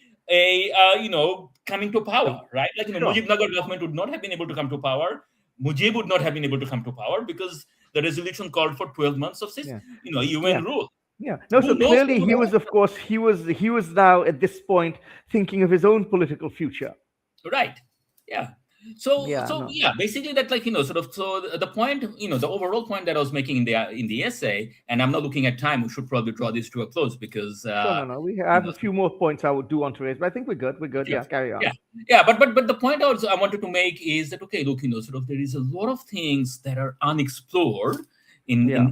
coming to uh, power, right? Like, sure. Mujibnagar government would not have been able to come to power. Mujib would not have been able to come to power because the resolution called for 12 months of Yeah, UN yeah. rule. Yeah. No, so Who knows clearly what would he have was, of course, he was now at this point thinking of his own political future. happened? Right. Yeah. So Yeah, no. yeah, basically that, like, sort of, so the point, the overall point that I was making in the essay, and I'm not looking at time, we should probably draw this to a close because Sure, no, no. I you have know a few more points I would do want to raise, but I think we're good. We're good. sure. Yeah, carry on. Yeah, yeah, but the point I wanted to make is that, okay, look, sort of, there is a lot of things that are unexplored Yeah,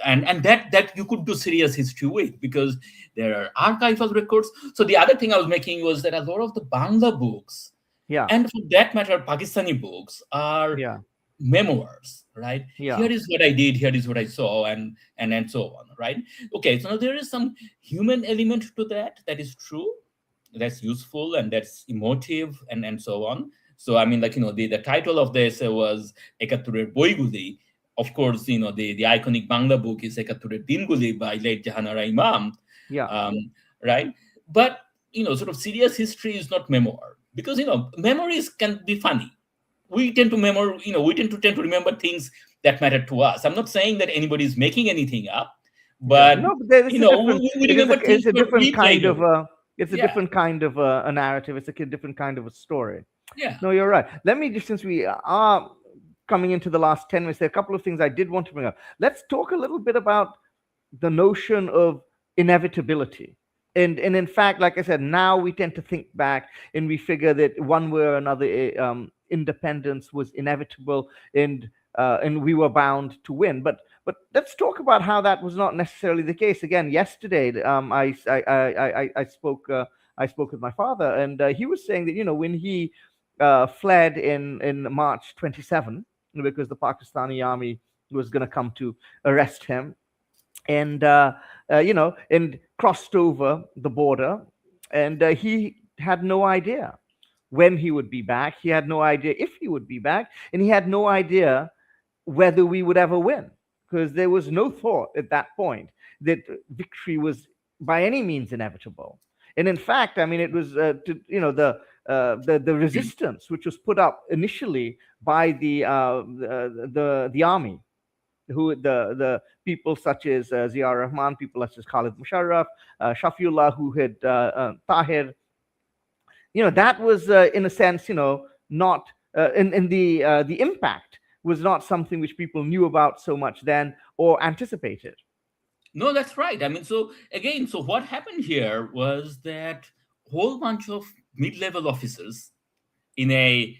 and that you could do serious history with, because there are archival records. So the other thing I was making was that a lot of the Bangla books, yeah, and for that matter, Pakistani books, are yeah, memoirs, right? yeah. Here is what I did, here is what I saw, and so on, right? Okay, so now there is some human element to that is true, that's useful, and that's emotive, and so on. So I mean, like, the title of the essay was Ekatturer Boiguli. Of course, the iconic Bangla book is Ekatturer Dinguli by late Jahanara Imam, Yeah. um, right? But, sort of serious history is not memoir, because, memories can be funny. We tend to remember things that matter to us. I'm not saying that anybody is making anything up, Yeah. but, No, but there is a different. we It is remember a. things It's a where different we played kind a of role. a. It's a Yeah, different kind of a narrative. It's a different kind of a story. yeah, No, you're right. Let me just, since we are coming into the last 10 minutes, there are a couple of things I did want to bring up. Let's talk a little bit about the notion of inevitability. And in fact, like I said, now we tend to think back and we figure that one way or another, independence was inevitable, and we were bound to win. But But let's talk about how that was not necessarily the case. Again, yesterday, I spoke with my father, and he was saying that when he fled in March 27, because the Pakistani army was going to come to arrest him, and and crossed over the border, and he had no idea when he would be back. He had no idea if he would be back, and he had no idea whether we would ever win, because there was no thought at that point that victory was by any means inevitable. And in fact, I mean, it was the resistance which was put up initially by the army, who the people such as Zia Rahman, people such as Khalid Musharraf, Shafiullah, who had Tahir, that was in a sense, not in the impact was not something which people knew about so much then or anticipated. No, that's right. I mean, so again, so what happened here was that whole bunch of mid-level officers in a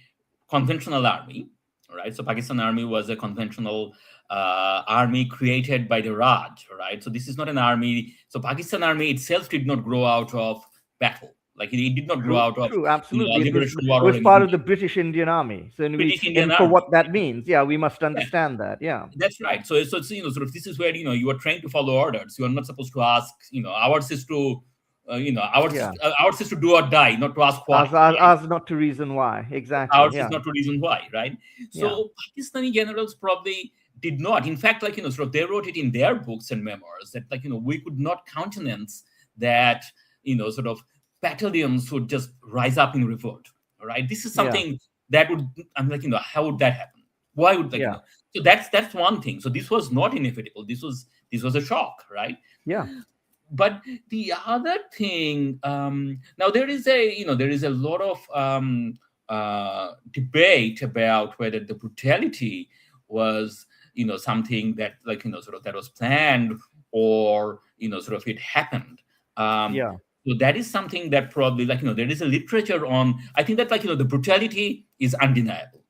conventional army, right? So Pakistan army was a conventional army created by the Raj, right? So this is not an army. So Pakistan army itself did not grow out of battle. Like it did not grow out of True, absolutely. liberation It war or was part of anything. the British Indian Army. So British Indian and for army. what that means, yeah, we must understand that. Yeah. That's right. So it's sort of this is where you are trained to follow orders. You are not supposed to ask. Ours is to Yeah. ours is to do or die, not to ask why. As not to reason why. Exactly. Ours Yeah. is not to reason why, right? Yeah. So Pakistani generals probably did not. In fact, sort of they wrote it in their books and memoirs that we could not countenance that sort of battalions would just rise up in revolt. Right? This is something that would how would that happen? Why would So that's one thing. So this was not inevitable. This was a shock, right? Yeah. But the other thing, now there is a lot of debate about whether the brutality was something that sort of that was planned or sort of it happened. So that is something that probably there is a literature on. I think that the brutality is undeniable.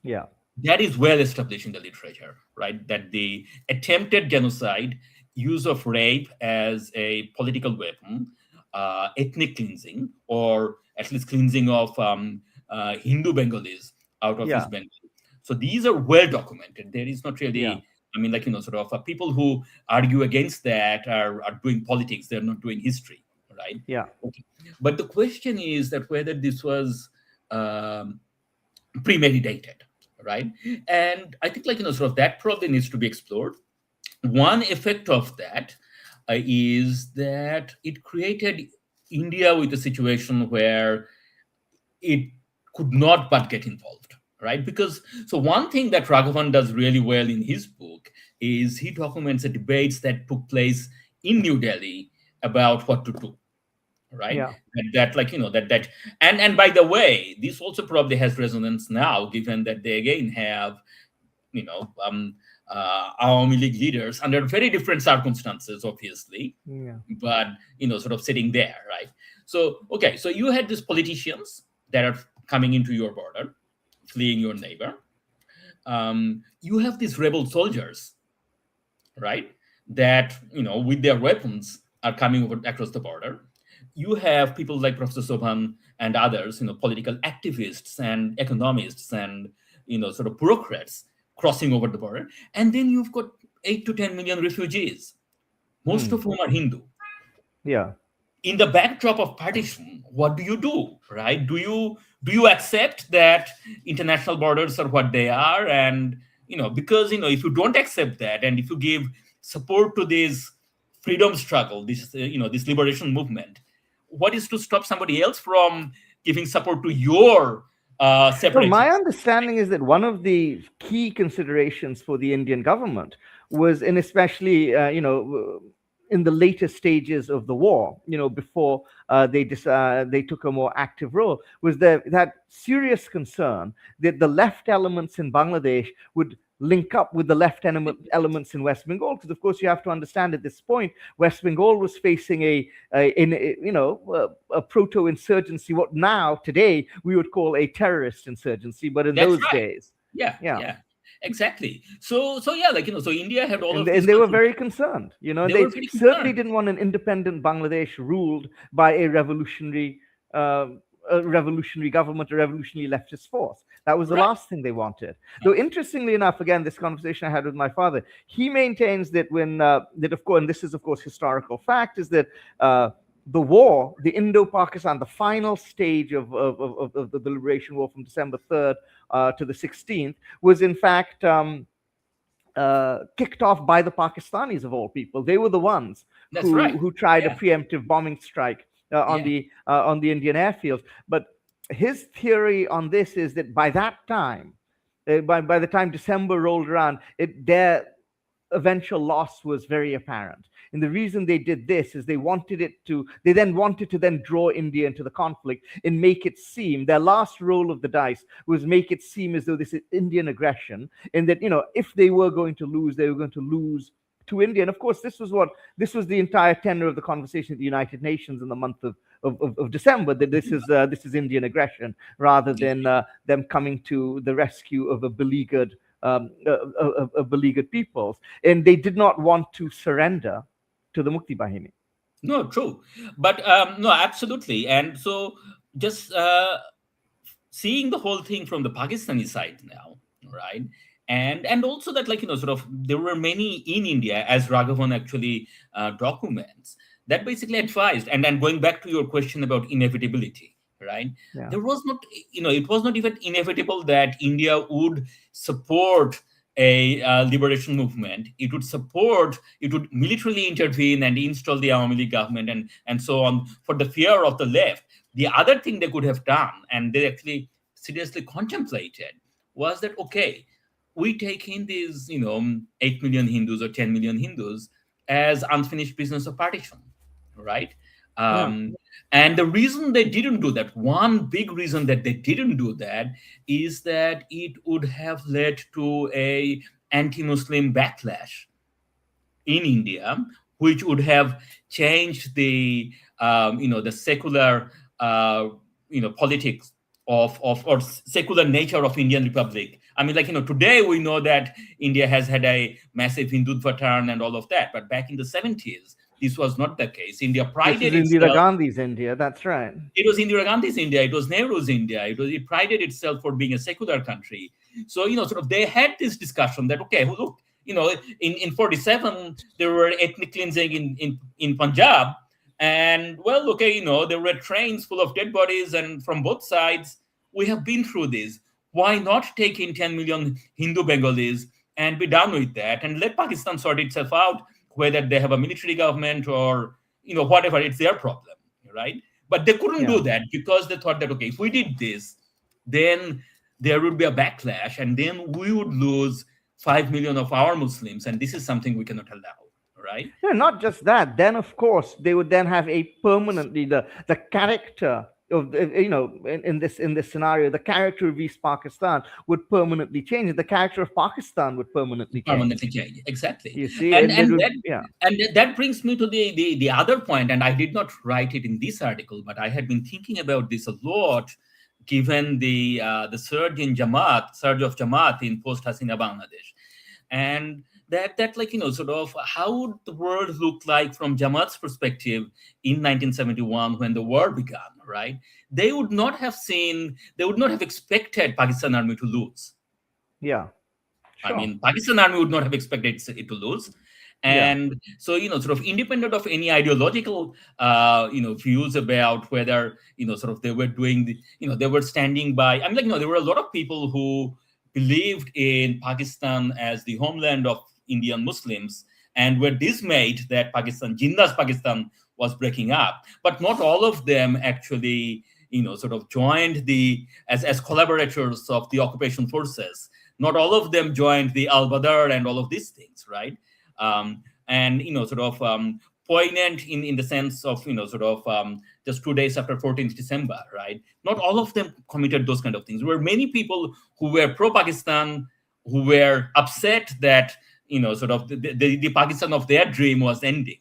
Yeah. That is well established in the literature, right? That the attempted genocide, use of rape as a political weapon, ethnic cleansing, or at least cleansing of Hindu Bengalis out of East Bengal. So these are well documented. There is not really, I mean, sort of people who argue against that are doing politics. They're not doing history, right? Yeah. Okay. But the question is that whether this was premeditated, right? And I think sort of that probably needs to be explored. One effect of that is that it created India with a situation where it could not but get involved, right? Because so one thing that Raghavan does really well in his book is he documents the debates that took place in New Delhi about what to do, right? Yeah. That and by the way, this also probably has resonance now, given that they again have Awami League leaders under very different circumstances, obviously, but sort of sitting there, right? So okay, so you had these politicians that are coming into your border, fleeing your neighbor. You have these rebel soldiers, right? That with their weapons are coming over across the border. You have people like Professor Sobhan and others, political activists and economists and sort of bureaucrats crossing over the border, and then you've got 8 to 10 million refugees, most of whom are Hindu. Yeah. In the backdrop of partition, what do you do, right? Do you accept that international borders are what they are, and because if you don't accept that, and if you give support to this freedom struggle, this this liberation movement, what is to stop somebody else from giving support to your separation? So my understanding is that one of the key considerations for the Indian government was, and especially in the later stages of the war, before they took a more active role, was that serious concern that the left elements in Bangladesh would link up with the left elements in West Bengal, because of course you have to understand at this point West Bengal was facing a proto-insurgency, what now today we would call a terrorist insurgency, but in those days, yeah. Exactly. So yeah, so India had all of And these they were controversies. very concerned. They They were very certainly concerned. didn't want an independent Bangladesh ruled by uh, a revolutionary government, a revolutionary leftist force. That was the Right. last thing they wanted. Though, interestingly enough, again, this conversation I had with my father, he maintains that that of course, and this is of course historical fact, is that the war, the Indo-Pakistan, the final stage of the liberation war from December 3rd to the 16th, was in fact kicked off by the Pakistanis of all people. They were the ones That's right. who tried a Yeah. preemptive bombing strike Yeah. on the Indian airfields. But his theory on this is that by that time, by the time December rolled around, their eventual loss was very apparent. And the reason they did this is they then wanted to then draw India into the conflict and make it seem, their last roll of the dice was make it seem as though this is Indian aggression, and that, if they were going to lose, they were going to lose to India. And of course, this was the entire tenor of the conversation at the United Nations in the month of December, that this is Indian aggression rather than them coming to the rescue of a beleaguered peoples, and they did not want to surrender to the Mukti Bahini. No, true. But no, absolutely. And so just seeing the whole thing from the Pakistani side now, right? And also that, like, sort of there were many in India, as Raghavan actually documents, that basically advised. And then going back to your question about inevitability, right? Yeah, There was not, it was not even inevitable that India would support a liberation movement. It would militarily intervene and install the Awami League government and so on, for the fear of the left. The other thing they could have done, and they actually seriously contemplated, was that, okay, we take in these 8 million Hindus or 10 million Hindus as unfinished business of partition, right? yeah, um, and the reason they didn't do that, one big reason that they didn't do that, is that it would have led to a anti-Muslim backlash in India, which would have changed the secular politics of or secular nature of Indian Republic. I mean, like, today we know that India has had a massive Hindutva turn and all of that, but back in the 70s, this was not the case. India this is prided Indira itself. Gandhi's India. That's right. It was Indira Gandhi's India. It was Nehru's India. It prided itself for being a secular country. So, sort of they had this discussion that, okay, well, look, in 47, there were ethnic cleansing in Punjab. And, well, okay, there were trains full of dead bodies, and from both sides, we have been through this. Why not take in 10 million Hindu Bengalis and be done with that, and let Pakistan sort itself out, whether they have a military government or, whatever, it's their problem, right? But they couldn't Yeah. do that because they thought that, okay, if we did this, then there would be a backlash, and then we would lose 5 million of our Muslims, and this is something we cannot allow, right? No, not just that. Then, of course, they would then have a permanently the character of in this scenario, the character of East Pakistan would permanently change. The character of Pakistan would permanently change. Permanently change, exactly. You see, and and and would, that yeah, and that brings me to the other point, and I did not write it in this article, but I had been thinking about this a lot, given the surge of Jamaat in post Hasina Bangladesh. And that like, sort of, how would the world look like from Jamaat's perspective in 1971 when the war began, right? They would not have expected Pakistan army to lose. yeah, I sure, mean, Pakistan army would not have expected it to lose. yeah, And so, sort of independent of any ideological, views about whether, sort of they were doing they were standing by. I mean, like, there were a lot of people who believed in Pakistan as the homeland of Indian Muslims and were dismayed that Jinda's Pakistan was breaking up. But not all of them actually, sort of joined as collaborators of the occupation forces. Not all of them joined the Al Badr and all of these things, right? And sort of poignant in the sense of sort of just 2 days after 14th December, right? Not all of them committed those kind of things. There were many people who were pro-Pakistan, who were upset that sort of the Pakistan of their dream was ending,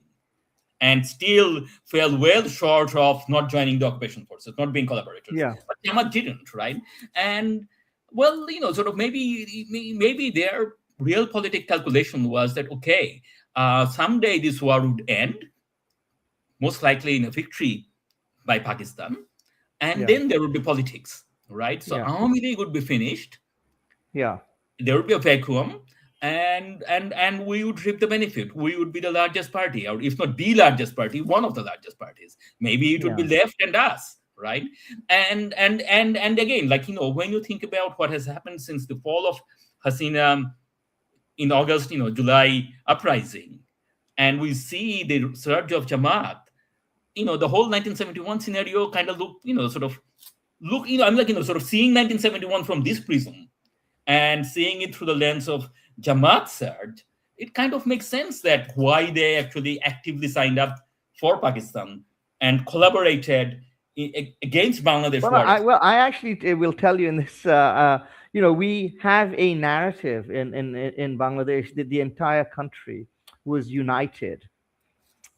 and still fell well short of not joining the occupation forces, not being collaborators. yeah, But Jamaat didn't, right? And Well, sort of maybe their real politic calculation was that, okay, someday this war would end, most likely in a victory by Pakistan, and Yeah. then there would be politics, right? So Yeah. Army League would be finished, Yeah. there would be a vacuum, and we would reap the benefit. We would be the largest party, or if not the largest party, one of the largest parties. Maybe it would be Yeah. left and us, right? And again, like, when you think about what has happened since the fall of Hasina in August, July uprising, and we see the surge of Jamaat, the whole 1971 scenario kind of I'm like, sort of seeing 1971 from this prism and seeing it through the lens of Jamaat surge, it kind of makes sense that why they actually actively signed up for Pakistan and collaborated against Bangladesh Well, war. I actually will tell you in this. We have a narrative in Bangladesh that the entire country was united,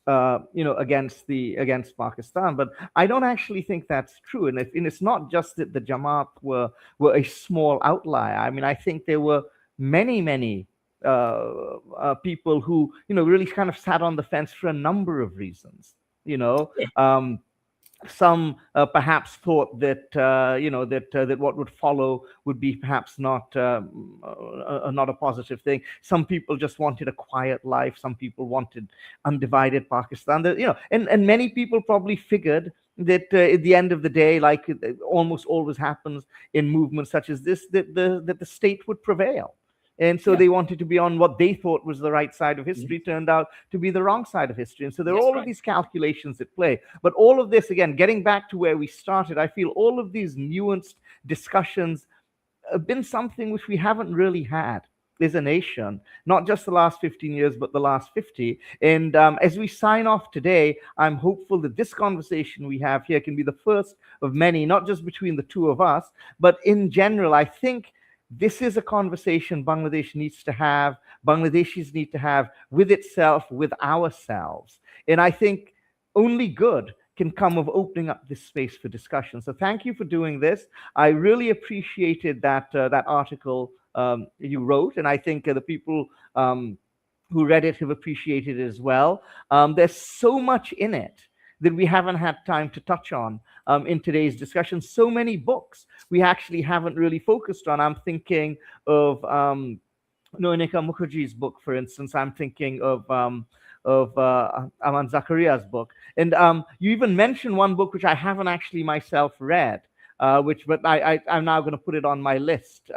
against Pakistan. But I don't actually think that's true. And it's not just that the Jamaat were a small outlier. I mean, I think there were many people who really kind of sat on the fence for a number of reasons. You know. Some perhaps thought that that what would follow would be perhaps not a positive thing. Some people just wanted a quiet life. Some people wanted undivided Pakistan. And many people probably figured that at the end of the day, like it almost always happens in movements such as this, that the state would prevail. And so Yeah, they wanted to be on what they thought was the right side of history, turned out to be the wrong side of history. And so there are that's all of right. these calculations at play. But all of this, again, getting back to where we started, I feel all of these nuanced discussions have been something which we haven't really had as a nation, not just the last 15 years, but the last 50. And as we sign off today, I'm hopeful that this conversation we have here can be the first of many, not just between the two of us, but in general. I think this is a conversation Bangladesh needs to have, Bangladeshis need to have with itself, with ourselves. And I think only good can come of opening up this space for discussion. So thank you for doing this. I really appreciated that article you wrote, and I think the people who read it have appreciated it as well. There's so much in it that we haven't had time to touch on in today's discussion. So many books we actually haven't really focused on. I'm thinking of Noinika Mukherjee's book, for instance. I'm thinking of Aman Zakaria's book. And you even mentioned one book which I haven't actually myself read, but I'm now going to put it on my list.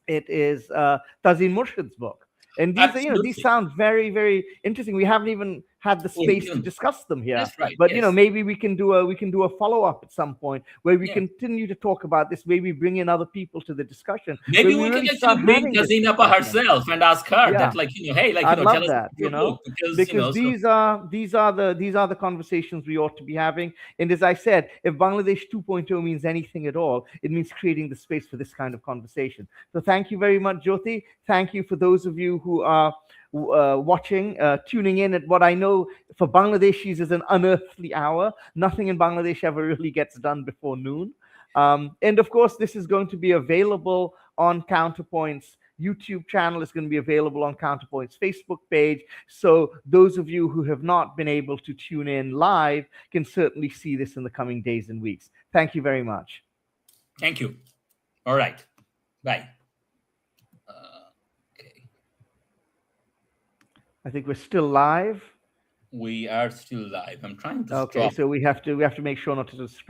It is Tazeen Murshid's book. And these Absolutely. sound very, very interesting. We haven't even had the We space to didn't. discuss them here. That's right. But Yes. maybe we can do a follow up at some point where we Yeah. continue to talk about this. Maybe bring in other people to the discussion where Maybe we we can really start actually bring having this Tazeen Appa discussion. herself and ask her Yeah. that, like, hey, like, I'd tell love us that, about your book, because so these are the conversations we ought to be having. And as I said, if Bangladesh 2.0 means anything at all, it means creating the space for this kind of conversation. So thank you very much, Jyoti. Thank you for those of you who are watching, tuning in at what I know for Bangladeshis is an unearthly hour. Nothing in Bangladesh ever really gets done before noon. And of course, this is going to be available on Counterpoint's YouTube channel. It's going to be available on Counterpoint's Facebook page. So those of you who have not been able to tune in live can certainly see this in the coming days and weeks. Thank you very much. thank you. All right. Bye. Okay. I think we're still live. We are still live. I'm trying to Okay, stop. so we have to make sure not to distract